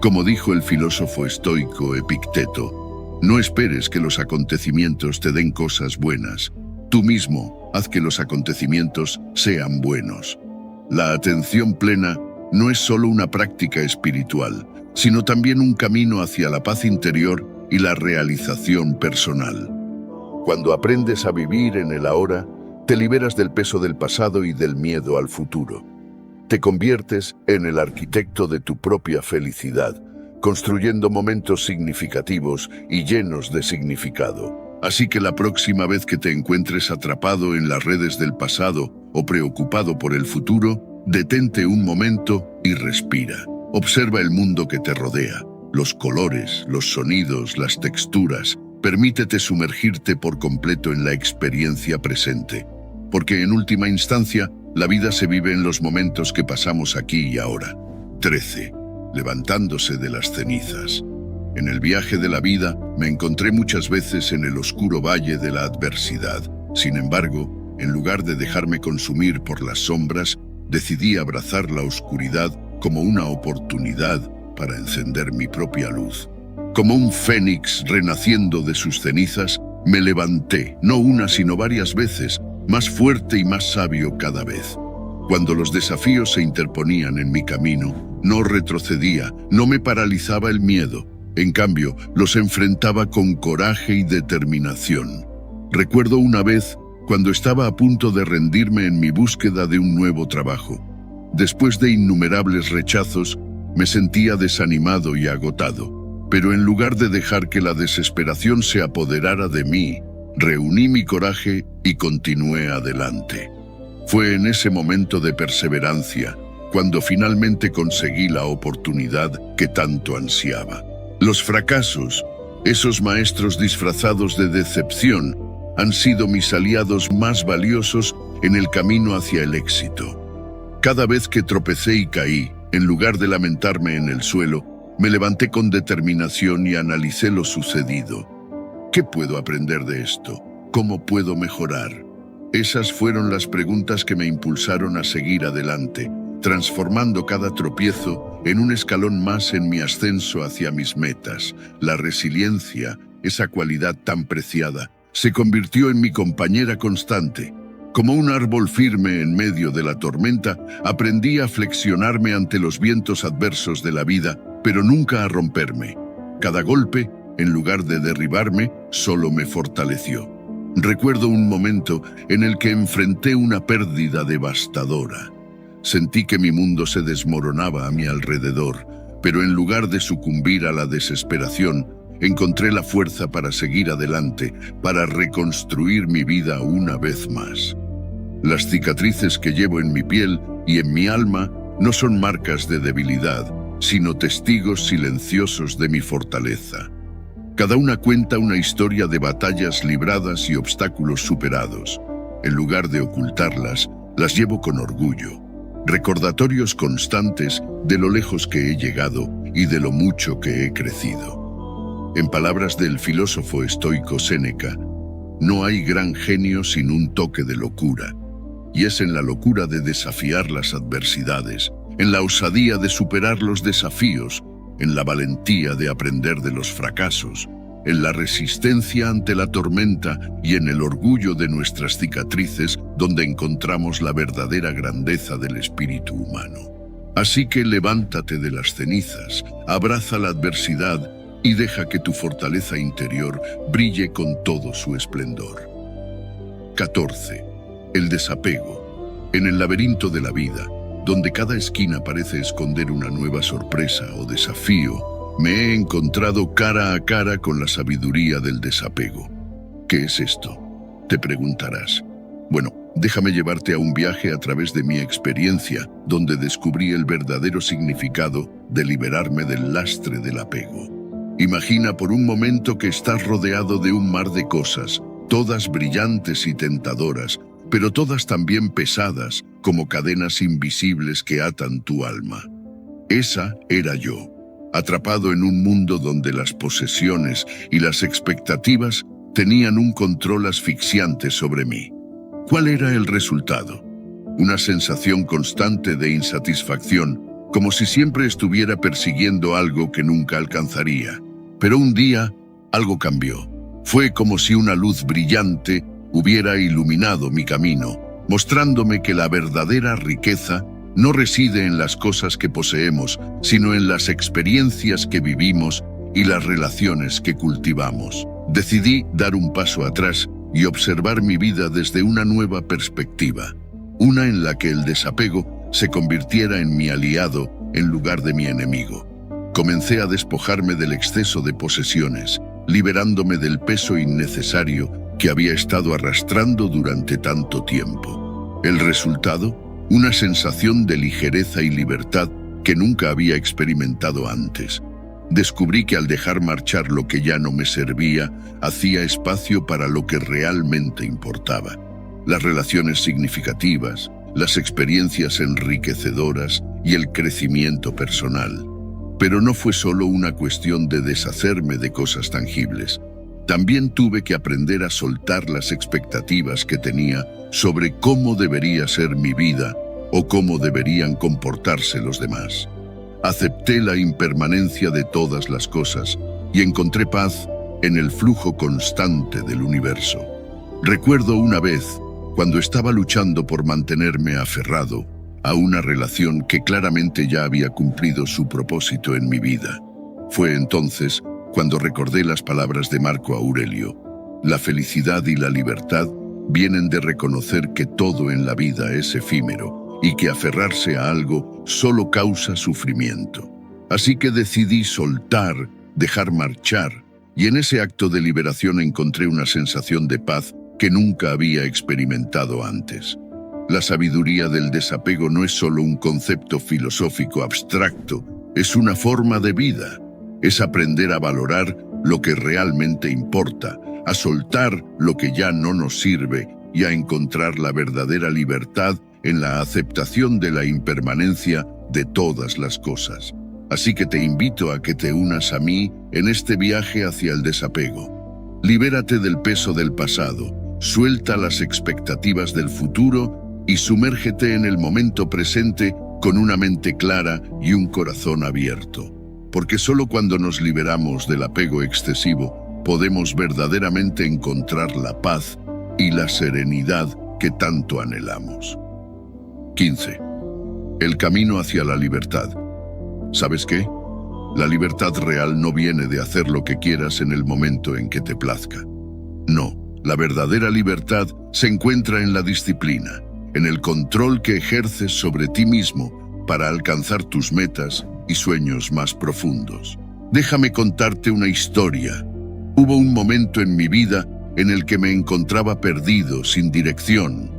Como dijo el filósofo estoico Epicteto, no esperes que los acontecimientos te den cosas buenas. Tú mismo haz que los acontecimientos sean buenos. La atención plena no es solo una práctica espiritual, sino también un camino hacia la paz interior y la realización personal. Cuando aprendes a vivir en el ahora, te liberas del peso del pasado y del miedo al futuro. Te conviertes en el arquitecto de tu propia felicidad, construyendo momentos significativos y llenos de significado. Así que la próxima vez que te encuentres atrapado en las redes del pasado o preocupado por el futuro, detente un momento y respira. Observa el mundo que te rodea, los colores, los sonidos, las texturas. Permítete sumergirte por completo en la experiencia presente, porque en última instancia, la vida se vive en los momentos que pasamos aquí y ahora. 13. Levantándose de las cenizas. En el viaje de la vida me encontré muchas veces en el oscuro valle de la adversidad. Sin embargo, en lugar de dejarme consumir por las sombras, decidí abrazar la oscuridad como una oportunidad para encender mi propia luz. Como un fénix renaciendo de sus cenizas, me levanté, no una sino varias veces, más fuerte y más sabio cada vez. Cuando los desafíos se interponían en mi camino, no retrocedía, no me paralizaba el miedo. En cambio, los enfrentaba con coraje y determinación. Recuerdo una vez cuando estaba a punto de rendirme en mi búsqueda de un nuevo trabajo. Después de innumerables rechazos, me sentía desanimado y agotado. Pero en lugar de dejar que la desesperación se apoderara de mí, reuní mi coraje y continué adelante. Fue en ese momento de perseverancia cuando finalmente conseguí la oportunidad que tanto ansiaba. Los fracasos, esos maestros disfrazados de decepción, han sido mis aliados más valiosos en el camino hacia el éxito. Cada vez que tropecé y caí, en lugar de lamentarme en el suelo, me levanté con determinación y analicé lo sucedido. ¿Qué puedo aprender de esto? ¿Cómo puedo mejorar? Esas fueron las preguntas que me impulsaron a seguir adelante, transformando cada tropiezo en un escalón más en mi ascenso hacia mis metas. La resiliencia, esa cualidad tan preciada, se convirtió en mi compañera constante. Como un árbol firme en medio de la tormenta, aprendí a flexionarme ante los vientos adversos de la vida, pero nunca a romperme. Cada golpe, en lugar de derribarme, solo me fortaleció. Recuerdo un momento en el que enfrenté una pérdida devastadora. Sentí que mi mundo se desmoronaba a mi alrededor, pero en lugar de sucumbir a la desesperación, encontré la fuerza para seguir adelante, para reconstruir mi vida una vez más. Las cicatrices que llevo en mi piel y en mi alma no son marcas de debilidad, sino testigos silenciosos de mi fortaleza. Cada una cuenta una historia de batallas libradas y obstáculos superados. En lugar de ocultarlas, las llevo con orgullo. Recordatorios constantes de lo lejos que he llegado y de lo mucho que he crecido. En palabras del filósofo estoico Séneca, no hay gran genio sin un toque de locura. Y es en la locura de desafiar las adversidades, en la osadía de superar los desafíos, en la valentía de aprender de los fracasos, en la resistencia ante la tormenta y en el orgullo de nuestras cicatrices donde encontramos la verdadera grandeza del espíritu humano. Así que levántate de las cenizas, abraza la adversidad y deja que tu fortaleza interior brille con todo su esplendor. 14. El desapego. En el laberinto de la vida, donde cada esquina parece esconder una nueva sorpresa o desafío, me he encontrado cara a cara con la sabiduría del desapego. ¿Qué es esto?, te preguntarás. Bueno, déjame llevarte a un viaje a través de mi experiencia, donde descubrí el verdadero significado de liberarme del lastre del apego. Imagina por un momento que estás rodeado de un mar de cosas, todas brillantes y tentadoras, pero todas también pesadas, como cadenas invisibles que atan tu alma. Esa era yo, atrapado en un mundo donde las posesiones y las expectativas tenían un control asfixiante sobre mí. ¿Cuál era el resultado? Una sensación constante de insatisfacción, como si siempre estuviera persiguiendo algo que nunca alcanzaría. Pero un día, algo cambió. Fue como si una luz brillante hubiera iluminado mi camino, mostrándome que la verdadera riqueza no reside en las cosas que poseemos, sino en las experiencias que vivimos y las relaciones que cultivamos. Decidí dar un paso atrás y observar mi vida desde una nueva perspectiva, una en la que el desapego se convirtiera en mi aliado en lugar de mi enemigo. Comencé a despojarme del exceso de posesiones, liberándome del peso innecesario que había estado arrastrando durante tanto tiempo. El resultado, una sensación de ligereza y libertad que nunca había experimentado antes. Descubrí que al dejar marchar lo que ya no me servía, hacía espacio para lo que realmente importaba. Las relaciones significativas, las experiencias enriquecedoras y el crecimiento personal. Pero no fue solo una cuestión de deshacerme de cosas tangibles. También tuve que aprender a soltar las expectativas que tenía sobre cómo debería ser mi vida o cómo deberían comportarse los demás. Acepté la impermanencia de todas las cosas y encontré paz en el flujo constante del universo. Recuerdo una vez, cuando estaba luchando por mantenerme aferrado a una relación que claramente ya había cumplido su propósito en mi vida. Fue entonces cuando recordé las palabras de Marco Aurelio: la felicidad y la libertad vienen de reconocer que todo en la vida es efímero y que aferrarse a algo solo causa sufrimiento. Así que decidí soltar, dejar marchar, y en ese acto de liberación encontré una sensación de paz que nunca había experimentado antes. La sabiduría del desapego no es solo un concepto filosófico abstracto, es una forma de vida. Es aprender a valorar lo que realmente importa, a soltar lo que ya no nos sirve y a encontrar la verdadera libertad en la aceptación de la impermanencia de todas las cosas. Así que te invito a que te unas a mí en este viaje hacia el desapego. Libérate del peso del pasado, suelta las expectativas del futuro y sumérgete en el momento presente con una mente clara y un corazón abierto. Porque solo cuando nos liberamos del apego excesivo podemos verdaderamente encontrar la paz y la serenidad que tanto anhelamos. 15. El camino hacia la libertad. ¿Sabes qué? La libertad real no viene de hacer lo que quieras en el momento en que te plazca. No, la verdadera libertad se encuentra en la disciplina, en el control que ejerces sobre ti mismo para alcanzar tus metas y sueños más profundos. Déjame contarte una historia. Hubo un momento en mi vida en el que me encontraba perdido, sin dirección.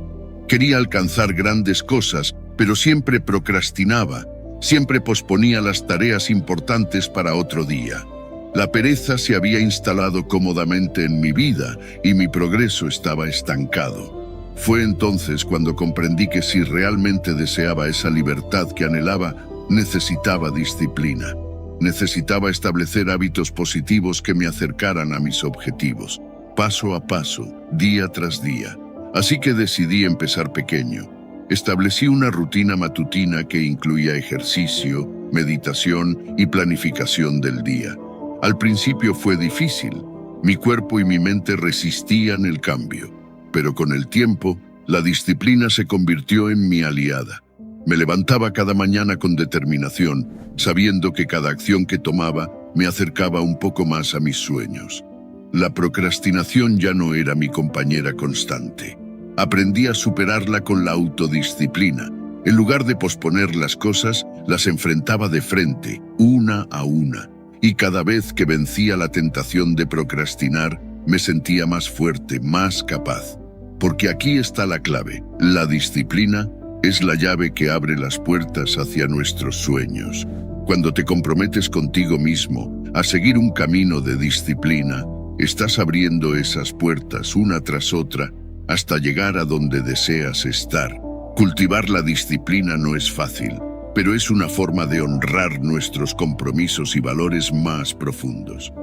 Quería alcanzar grandes cosas, pero siempre procrastinaba, siempre posponía las tareas importantes para otro día. La pereza se había instalado cómodamente en mi vida y mi progreso estaba estancado. Fue entonces cuando comprendí que si realmente deseaba esa libertad que anhelaba, necesitaba disciplina. Necesitaba establecer hábitos positivos que me acercaran a mis objetivos, paso a paso, día tras día. Así que decidí empezar pequeño. Establecí una rutina matutina que incluía ejercicio, meditación y planificación del día. Al principio fue difícil. Mi cuerpo y mi mente resistían el cambio. Pero con el tiempo, la disciplina se convirtió en mi aliada. Me levantaba cada mañana con determinación, sabiendo que cada acción que tomaba me acercaba un poco más a mis sueños. La procrastinación ya no era mi compañera constante. Aprendí a superarla con la autodisciplina. En lugar de posponer las cosas, las enfrentaba de frente, una a una. Y cada vez que vencía la tentación de procrastinar, me sentía más fuerte, más capaz. Porque aquí está la clave. La disciplina es la llave que abre las puertas hacia nuestros sueños. Cuando te comprometes contigo mismo a seguir un camino de disciplina, estás abriendo esas puertas una tras otra hasta llegar a donde deseas estar. Cultivar la disciplina no es fácil, pero es una forma de honrar nuestros compromisos y valores más profundos.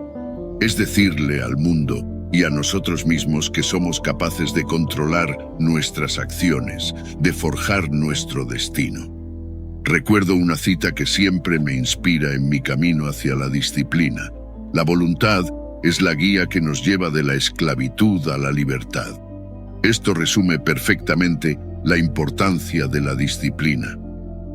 Es decirle al mundo y a nosotros mismos que somos capaces de controlar nuestras acciones, de forjar nuestro destino. Recuerdo una cita que siempre me inspira en mi camino hacia la disciplina. La voluntad es la guía que nos lleva de la esclavitud a la libertad. Esto resume perfectamente la importancia de la disciplina.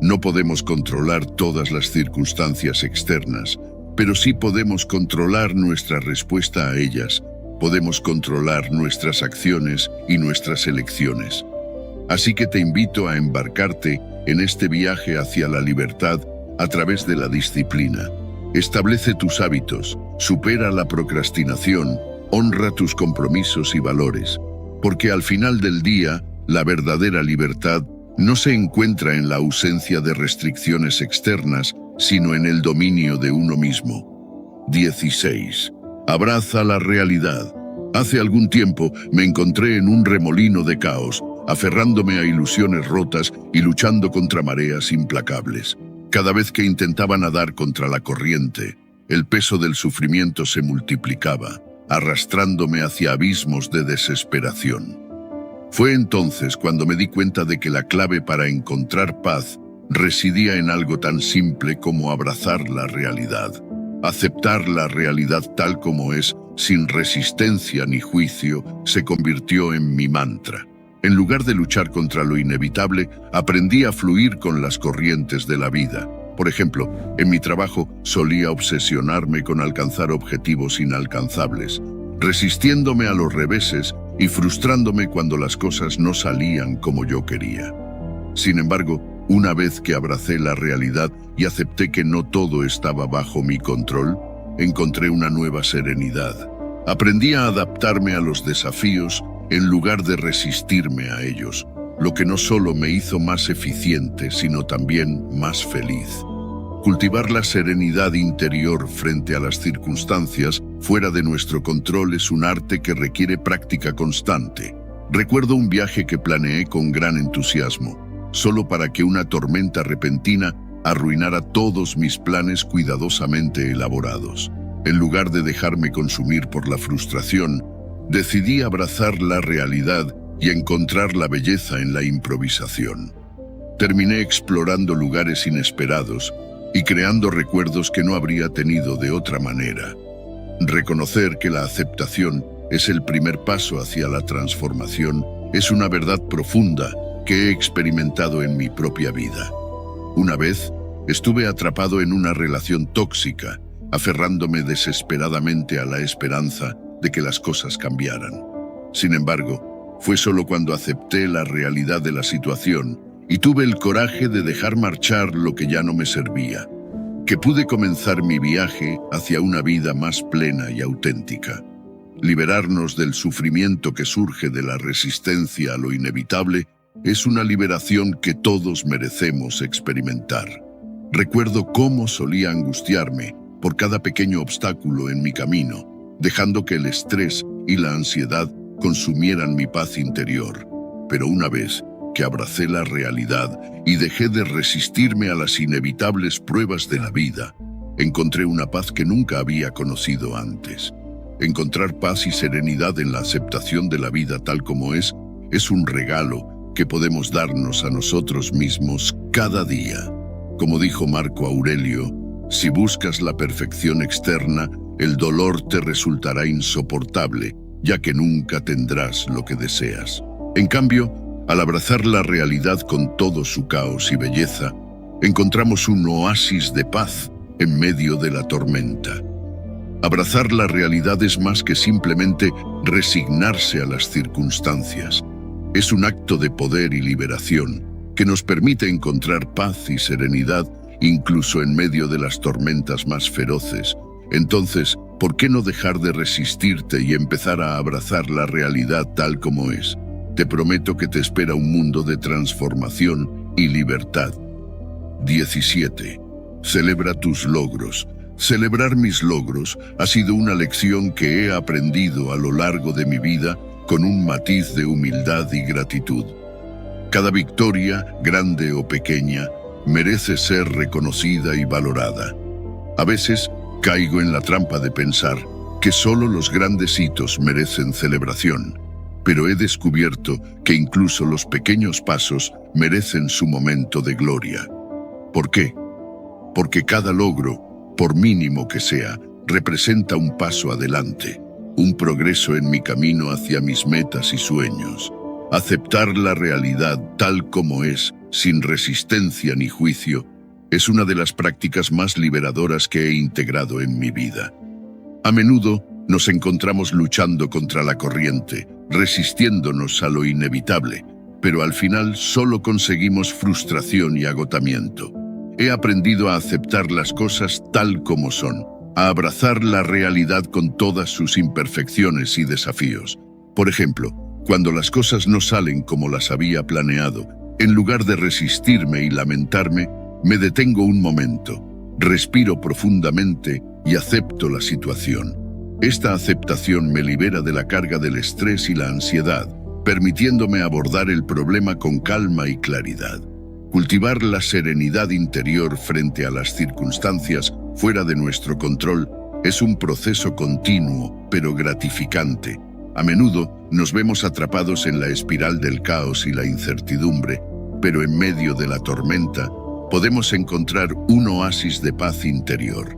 No podemos controlar todas las circunstancias externas, pero sí podemos controlar nuestra respuesta a ellas. Podemos controlar nuestras acciones y nuestras elecciones. Así que te invito a embarcarte en este viaje hacia la libertad a través de la disciplina. Establece tus hábitos, supera la procrastinación, honra tus compromisos y valores, porque al final del día, la verdadera libertad no se encuentra en la ausencia de restricciones externas, sino en el dominio de uno mismo. 16. Abraza la realidad. Hace algún tiempo me encontré en un remolino de caos, aferrándome a ilusiones rotas y luchando contra mareas implacables. Cada vez que intentaba nadar contra la corriente, el peso del sufrimiento se multiplicaba, arrastrándome hacia abismos de desesperación. Fue entonces cuando me di cuenta de que la clave para encontrar paz residía en algo tan simple como abrazar la realidad. Aceptar la realidad tal como es, sin resistencia ni juicio, se convirtió en mi mantra. En lugar de luchar contra lo inevitable, aprendí a fluir con las corrientes de la vida. Por ejemplo, en mi trabajo solía obsesionarme con alcanzar objetivos inalcanzables, resistiéndome a los reveses y frustrándome cuando las cosas no salían como yo quería. Sin embargo, una vez que abracé la realidad y acepté que no todo estaba bajo mi control, encontré una nueva serenidad. Aprendí a adaptarme a los desafíos en lugar de resistirme a ellos, lo que no solo me hizo más eficiente, sino también más feliz. Cultivar la serenidad interior frente a las circunstancias fuera de nuestro control es un arte que requiere práctica constante. Recuerdo un viaje que planeé con gran entusiasmo, solo para que una tormenta repentina arruinara todos mis planes cuidadosamente elaborados. En lugar de dejarme consumir por la frustración, decidí abrazar la realidad y encontrar la belleza en la improvisación. Terminé explorando lugares inesperados y creando recuerdos que no habría tenido de otra manera. Reconocer que la aceptación es el primer paso hacia la transformación es una verdad profunda que he experimentado en mi propia vida. Una vez, estuve atrapado en una relación tóxica, aferrándome desesperadamente a la esperanza de que las cosas cambiaran. Sin embargo, fue solo cuando acepté la realidad de la situación y tuve el coraje de dejar marchar lo que ya no me servía, que pude comenzar mi viaje hacia una vida más plena y auténtica. Liberarnos del sufrimiento que surge de la resistencia a lo inevitable es una liberación que todos merecemos experimentar. Recuerdo cómo solía angustiarme por cada pequeño obstáculo en mi camino, dejando que el estrés y la ansiedad consumieran mi paz interior. Pero una vez que abracé la realidad y dejé de resistirme a las inevitables pruebas de la vida, encontré una paz que nunca había conocido antes. Encontrar paz y serenidad en la aceptación de la vida tal como es un regalo que podemos darnos a nosotros mismos cada día. Como dijo Marco Aurelio, si buscas la perfección externa, el dolor te resultará insoportable, ya que nunca tendrás lo que deseas. En cambio, al abrazar la realidad con todo su caos y belleza, encontramos un oasis de paz en medio de la tormenta. Abrazar la realidad es más que simplemente resignarse a las circunstancias. Es un acto de poder y liberación que nos permite encontrar paz y serenidad incluso en medio de las tormentas más feroces. Entonces, ¿por qué no dejar de resistirte y empezar a abrazar la realidad tal como es? Te prometo que te espera un mundo de transformación y libertad. 17. Celebra tus logros. Celebrar mis logros ha sido una lección que he aprendido a lo largo de mi vida con un matiz de humildad y gratitud. Cada victoria, grande o pequeña, merece ser reconocida y valorada. A veces, caigo en la trampa de pensar que solo los grandes hitos merecen celebración, pero he descubierto que incluso los pequeños pasos merecen su momento de gloria. ¿Por qué? Porque cada logro, por mínimo que sea, representa un paso adelante, un progreso en mi camino hacia mis metas y sueños. Aceptar la realidad tal como es, sin resistencia ni juicio, es una de las prácticas más liberadoras que he integrado en mi vida. A menudo nos encontramos luchando contra la corriente, resistiéndonos a lo inevitable, pero al final solo conseguimos frustración y agotamiento. He aprendido a aceptar las cosas tal como son, a abrazar la realidad con todas sus imperfecciones y desafíos. Por ejemplo, cuando las cosas no salen como las había planeado, en lugar de resistirme y lamentarme, me detengo un momento, respiro profundamente y acepto la situación. Esta aceptación me libera de la carga del estrés y la ansiedad, permitiéndome abordar el problema con calma y claridad. Cultivar la serenidad interior frente a las circunstancias fuera de nuestro control es un proceso continuo, pero gratificante. A menudo nos vemos atrapados en la espiral del caos y la incertidumbre, pero en medio de la tormenta podemos encontrar un oasis de paz interior.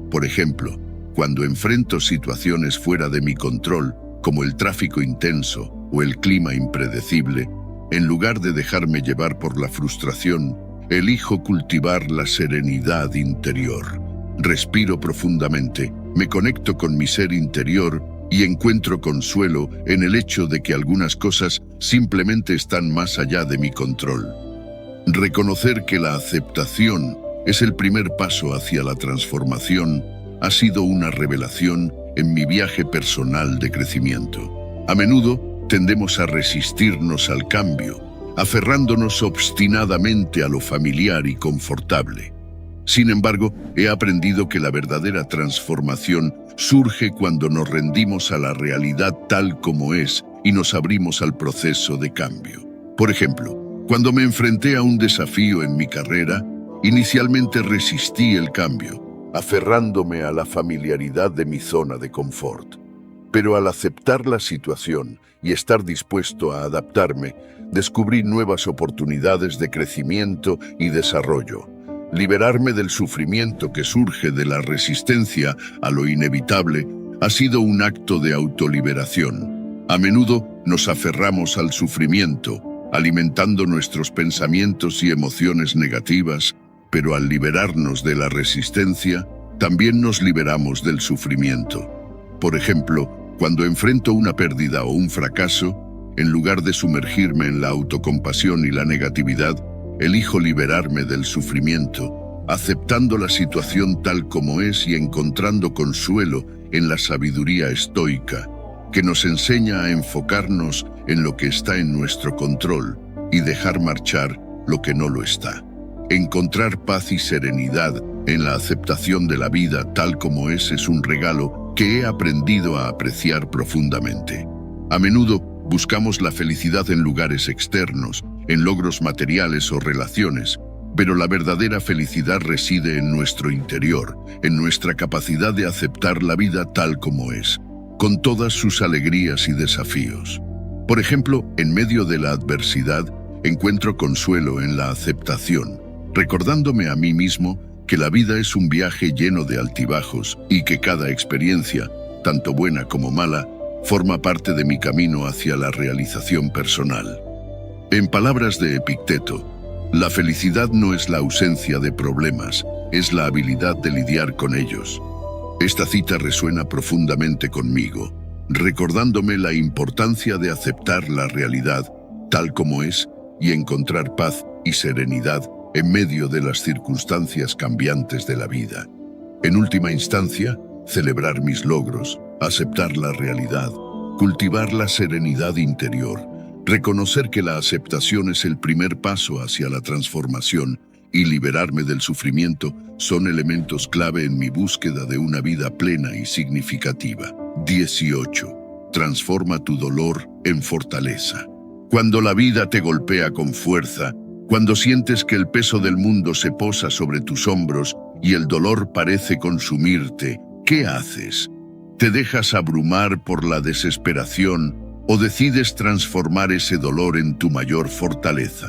Por ejemplo, cuando enfrento situaciones fuera de mi control, como el tráfico intenso o el clima impredecible, en lugar de dejarme llevar por la frustración, elijo cultivar la serenidad interior. Respiro profundamente, me conecto con mi ser interior y encuentro consuelo en el hecho de que algunas cosas simplemente están más allá de mi control. Reconocer que la aceptación es el primer paso hacia la transformación ha sido una revelación en mi viaje personal de crecimiento. A menudo tendemos a resistirnos al cambio, aferrándonos obstinadamente a lo familiar y confortable. Sin embargo, he aprendido que la verdadera transformación surge cuando nos rendimos a la realidad tal como es y nos abrimos al proceso de cambio. Por ejemplo, cuando me enfrenté a un desafío en mi carrera, inicialmente resistí el cambio, aferrándome a la familiaridad de mi zona de confort. Pero al aceptar la situación y estar dispuesto a adaptarme, descubrí nuevas oportunidades de crecimiento y desarrollo. Liberarme del sufrimiento que surge de la resistencia a lo inevitable ha sido un acto de autoliberación. A menudo nos aferramos al sufrimiento, alimentando nuestros pensamientos y emociones negativas, pero al liberarnos de la resistencia, también nos liberamos del sufrimiento. Por ejemplo, cuando enfrento una pérdida o un fracaso, en lugar de sumergirme en la autocompasión y la negatividad, elijo liberarme del sufrimiento, aceptando la situación tal como es y encontrando consuelo en la sabiduría estoica, que nos enseña a enfocarnos en lo que está en nuestro control y dejar marchar lo que no lo está. Encontrar paz y serenidad en la aceptación de la vida tal como es un regalo que he aprendido a apreciar profundamente. A menudo buscamos la felicidad en lugares externos, en logros materiales o relaciones, pero la verdadera felicidad reside en nuestro interior, en nuestra capacidad de aceptar la vida tal como es, con todas sus alegrías y desafíos. Por ejemplo, en medio de la adversidad, encuentro consuelo en la aceptación, recordándome a mí mismo que la vida es un viaje lleno de altibajos y que cada experiencia, tanto buena como mala, forma parte de mi camino hacia la realización personal. En palabras de Epicteto, la felicidad no es la ausencia de problemas, es la habilidad de lidiar con ellos. Esta cita resuena profundamente conmigo, recordándome la importancia de aceptar la realidad tal como es y encontrar paz y serenidad en medio de las circunstancias cambiantes de la vida. En última instancia, celebrar mis logros, aceptar la realidad, cultivar la serenidad interior, reconocer que la aceptación es el primer paso hacia la transformación y liberarme del sufrimiento son elementos clave en mi búsqueda de una vida plena y significativa. 18. Transforma tu dolor en fortaleza. Cuando la vida te golpea con fuerza, cuando sientes que el peso del mundo se posa sobre tus hombros y el dolor parece consumirte, ¿qué haces? ¿Te dejas abrumar por la desesperación o decides transformar ese dolor en tu mayor fortaleza?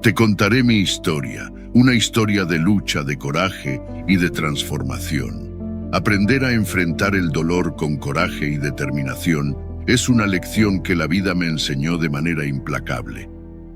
Te contaré mi historia, una historia de lucha, de coraje y de transformación. Aprender a enfrentar el dolor con coraje y determinación Es una lección que la vida me enseñó de manera implacable.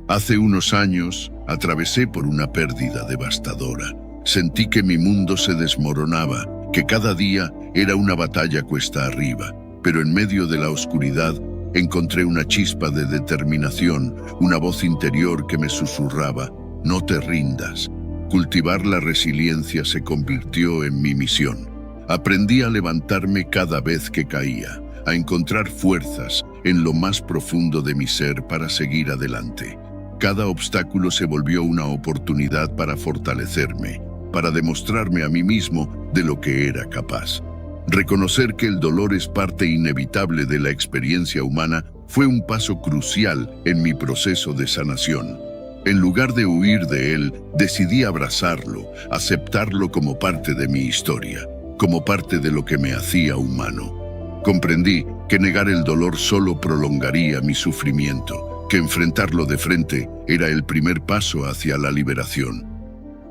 Hace unos años, atravesé por una pérdida devastadora. Sentí que mi mundo se desmoronaba, que cada día era una batalla cuesta arriba. Pero en medio de la oscuridad, encontré una chispa de determinación, una voz interior que me susurraba: no te rindas. Cultivar la resiliencia se convirtió en mi misión. Aprendí a levantarme cada vez que caía, a encontrar fuerzas en lo más profundo de mi ser para seguir adelante. Cada obstáculo se volvió una oportunidad para fortalecerme, para demostrarme a mí mismo de lo que era capaz. Reconocer que el dolor es parte inevitable de la experiencia humana fue un paso crucial en mi proceso de sanación. En lugar de huir de él, decidí abrazarlo, aceptarlo como parte de mi historia, como parte de lo que me hacía humano. Comprendí que negar el dolor solo prolongaría mi sufrimiento, que enfrentarlo de frente era el primer paso hacia la liberación.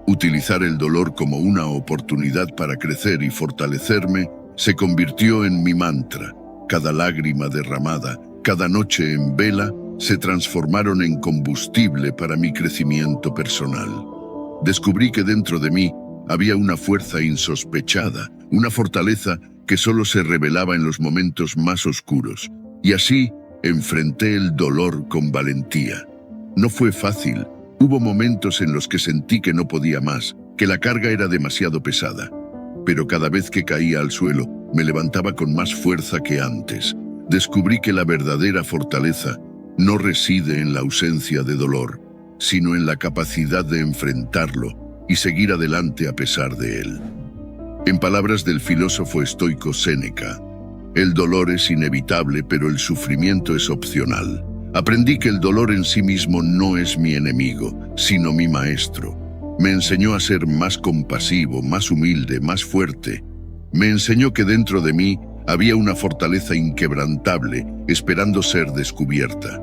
Utilizar el dolor como una oportunidad para crecer y fortalecerme se convirtió en mi mantra. Cada lágrima derramada, cada noche en vela, se transformaron en combustible para mi crecimiento personal. Descubrí que dentro de mí había una fuerza insospechada, una fortaleza que solo se revelaba en los momentos más oscuros. Y así enfrenté el dolor con valentía. No fue fácil. Hubo momentos en los que sentí que no podía más, que la carga era demasiado pesada. Pero cada vez que caía al suelo, me levantaba con más fuerza que antes. Descubrí que la verdadera fortaleza no reside en la ausencia de dolor, sino en la capacidad de enfrentarlo y seguir adelante a pesar de él. En palabras del filósofo estoico Séneca, el dolor es inevitable, pero el sufrimiento es opcional. Aprendí que el dolor en sí mismo no es mi enemigo, sino mi maestro. Me enseñó a ser más compasivo, más humilde, más fuerte. Me enseñó que dentro de mí había una fortaleza inquebrantable, esperando ser descubierta.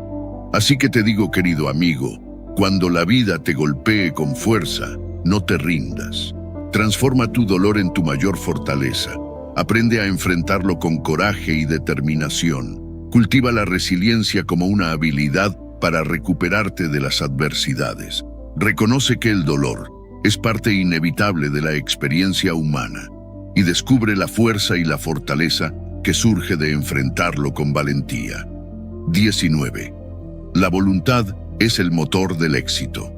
Así que te digo, querido amigo, cuando la vida te golpee con fuerza, no te rindas. Transforma tu dolor en tu mayor fortaleza. Aprende a enfrentarlo con coraje y determinación. Cultiva la resiliencia como una habilidad para recuperarte de las adversidades. Reconoce que el dolor es parte inevitable de la experiencia humana y descubre la fuerza y la fortaleza que surge de enfrentarlo con valentía. 19. La voluntad es el motor del éxito.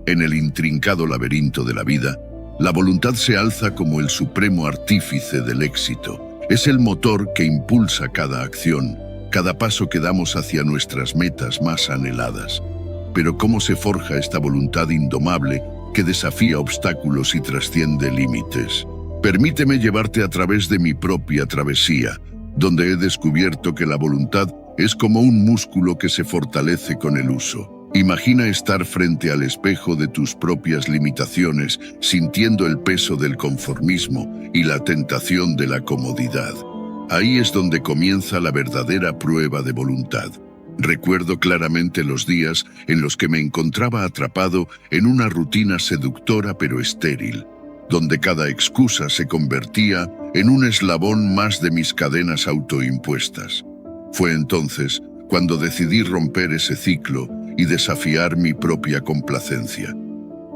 En el intrincado laberinto de la vida, la voluntad se alza como el supremo artífice del éxito. Es el motor que impulsa cada acción, cada paso que damos hacia nuestras metas más anheladas. Pero ¿cómo se forja esta voluntad indomable que desafía obstáculos y trasciende límites? Permíteme llevarte a través de mi propia travesía, donde he descubierto que la voluntad es como un músculo que se fortalece con el uso. Imagina estar frente al espejo de tus propias limitaciones, sintiendo el peso del conformismo y la tentación de la comodidad. Ahí es donde comienza la verdadera prueba de voluntad. Recuerdo claramente los días en los que me encontraba atrapado en una rutina seductora pero estéril, donde cada excusa se convertía en un eslabón más de mis cadenas autoimpuestas. Fue entonces cuando decidí romper ese ciclo y desafiar mi propia complacencia.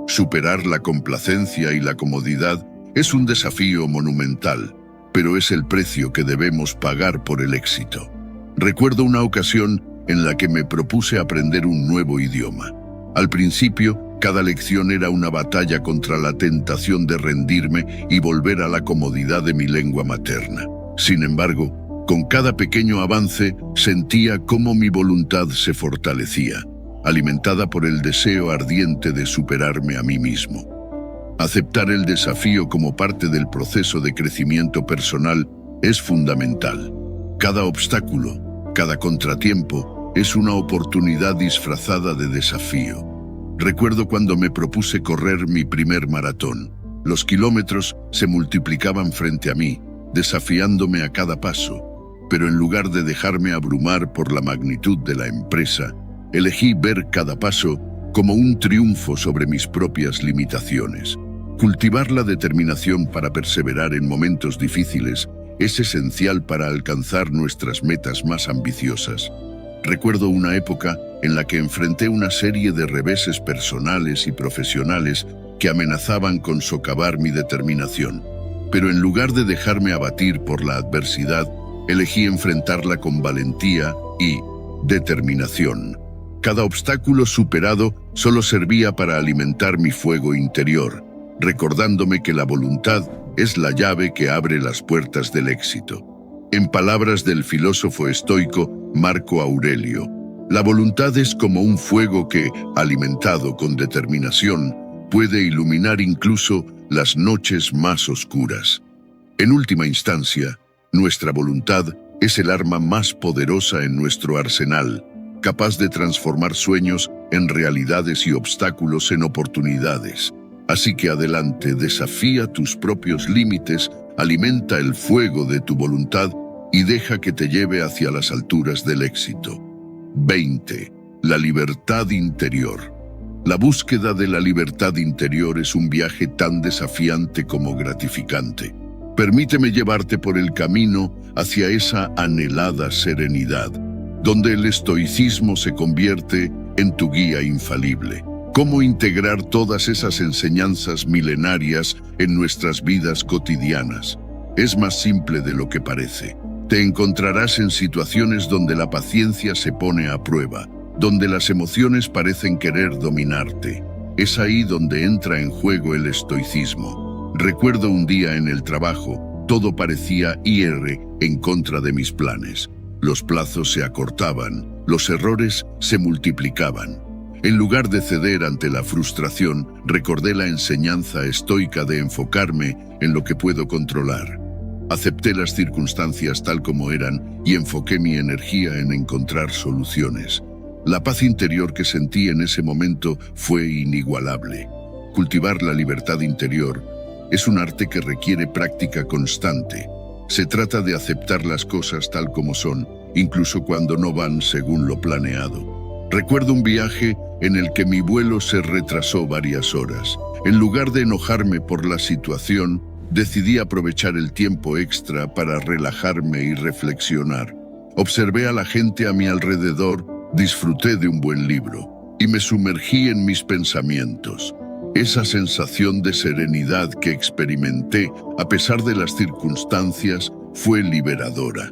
Superar la complacencia y la comodidad es un desafío monumental, pero es el precio que debemos pagar por el éxito. Recuerdo una ocasión en la que me propuse aprender un nuevo idioma. Al principio, cada lección era una batalla contra la tentación de rendirme y volver a la comodidad de mi lengua materna. Sin embargo, con cada pequeño avance sentía cómo mi voluntad se fortalecía, alimentada por el deseo ardiente de superarme a mí mismo. Aceptar el desafío como parte del proceso de crecimiento personal es fundamental. Cada obstáculo, cada contratiempo, es una oportunidad disfrazada de desafío. Recuerdo cuando me propuse correr mi primer maratón. Los kilómetros se multiplicaban frente a mí, desafiándome a cada paso. Pero en lugar de dejarme abrumar por la magnitud de la empresa, elegí ver cada paso como un triunfo sobre mis propias limitaciones. Cultivar la determinación para perseverar en momentos difíciles es esencial para alcanzar nuestras metas más ambiciosas. Recuerdo una época en la que enfrenté una serie de reveses personales y profesionales que amenazaban con socavar mi determinación. Pero en lugar de dejarme abatir por la adversidad, elegí enfrentarla con valentía y determinación. Cada obstáculo superado solo servía para alimentar mi fuego interior, recordándome que la voluntad es la llave que abre las puertas del éxito. En palabras del filósofo estoico Marco Aurelio, la voluntad es como un fuego que, alimentado con determinación, puede iluminar incluso las noches más oscuras. En última instancia, nuestra voluntad es el arma más poderosa en nuestro arsenal, capaz de transformar sueños en realidades y obstáculos en oportunidades. Así que adelante, desafía tus propios límites, alimenta el fuego de tu voluntad y deja que te lleve hacia las alturas del éxito. 20. La libertad interior. La búsqueda de la libertad interior es un viaje tan desafiante como gratificante. Permíteme llevarte por el camino hacia esa anhelada serenidad, donde el estoicismo se convierte en tu guía infalible. ¿Cómo integrar todas esas enseñanzas milenarias en nuestras vidas cotidianas? Es más simple de lo que parece. Te encontrarás en situaciones donde la paciencia se pone a prueba, donde las emociones parecen querer dominarte. Es ahí donde entra en juego el estoicismo. Recuerdo un día en el trabajo, todo parecía ir en contra de mis planes. Los plazos se acortaban, los errores se multiplicaban. En lugar de ceder ante la frustración, recordé la enseñanza estoica de enfocarme en lo que puedo controlar. Acepté las circunstancias tal como eran y enfoqué mi energía en encontrar soluciones. La paz interior que sentí en ese momento fue inigualable. Cultivar la libertad interior es un arte que requiere práctica constante. Se trata de aceptar las cosas tal como son, incluso cuando no van según lo planeado. Recuerdo un viaje en el que mi vuelo se retrasó varias horas. En lugar de enojarme por la situación, decidí aprovechar el tiempo extra para relajarme y reflexionar. Observé a la gente a mi alrededor, disfruté de un buen libro y me sumergí en mis pensamientos. Esa sensación de serenidad que experimenté, a pesar de las circunstancias, fue liberadora.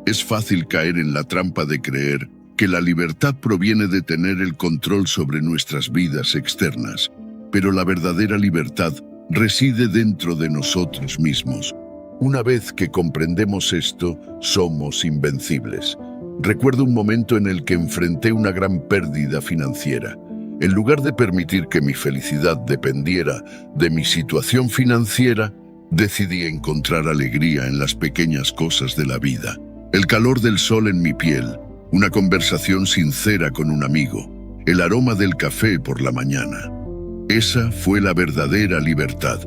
Es fácil caer en la trampa de creer que la libertad proviene de tener el control sobre nuestras vidas externas, pero la verdadera libertad reside dentro de nosotros mismos. Una vez que comprendemos esto, somos invencibles. Recuerdo un momento en el que enfrenté una gran pérdida financiera. En lugar de permitir que mi felicidad dependiera de mi situación financiera, decidí encontrar alegría en las pequeñas cosas de la vida. El calor del sol en mi piel, una conversación sincera con un amigo, el aroma del café por la mañana. Esa fue la verdadera libertad,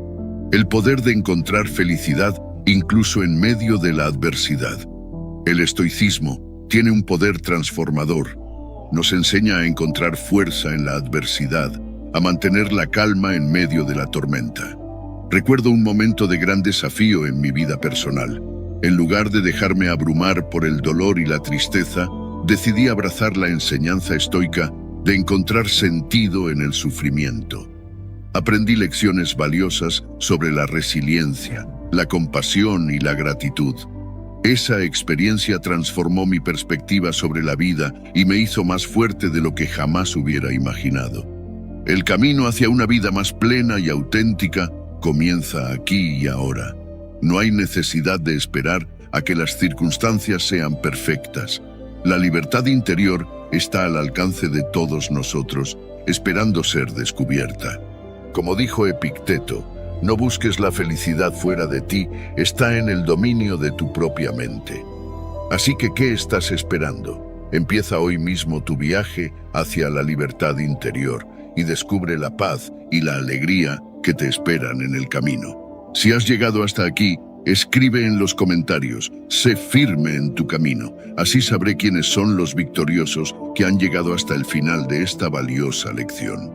el poder de encontrar felicidad incluso en medio de la adversidad. El estoicismo tiene un poder transformador. Nos enseña a encontrar fuerza en la adversidad, a mantener la calma en medio de la tormenta. Recuerdo un momento de gran desafío en mi vida personal. En lugar de dejarme abrumar por el dolor y la tristeza, decidí abrazar la enseñanza estoica de encontrar sentido en el sufrimiento. Aprendí lecciones valiosas sobre la resiliencia, la compasión y la gratitud. Esa experiencia transformó mi perspectiva sobre la vida y me hizo más fuerte de lo que jamás hubiera imaginado. El camino hacia una vida más plena y auténtica comienza aquí y ahora. No hay necesidad de esperar a que las circunstancias sean perfectas. La libertad interior está al alcance de todos nosotros, esperando ser descubierta. Como dijo Epicteto, no busques la felicidad fuera de ti, está en el dominio de tu propia mente. Así que, ¿qué estás esperando? Empieza hoy mismo tu viaje hacia la libertad interior y descubre la paz y la alegría que te esperan en el camino. Si has llegado hasta aquí, escribe en los comentarios, sé firme en tu camino. Así sabré quiénes son los victoriosos que han llegado hasta el final de esta valiosa lección.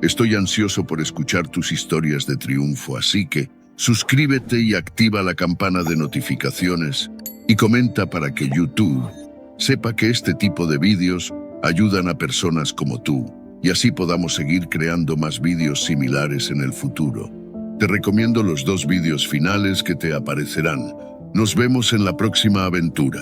Estoy ansioso por escuchar tus historias de triunfo, así que Suscríbete y activa la campana de notificaciones y comenta para que YouTube sepa que este tipo de vídeos ayudan a personas como tú y así podamos seguir creando más vídeos similares en el futuro. Te recomiendo los 2 vídeos finales que te aparecerán. Nos vemos en la próxima aventura.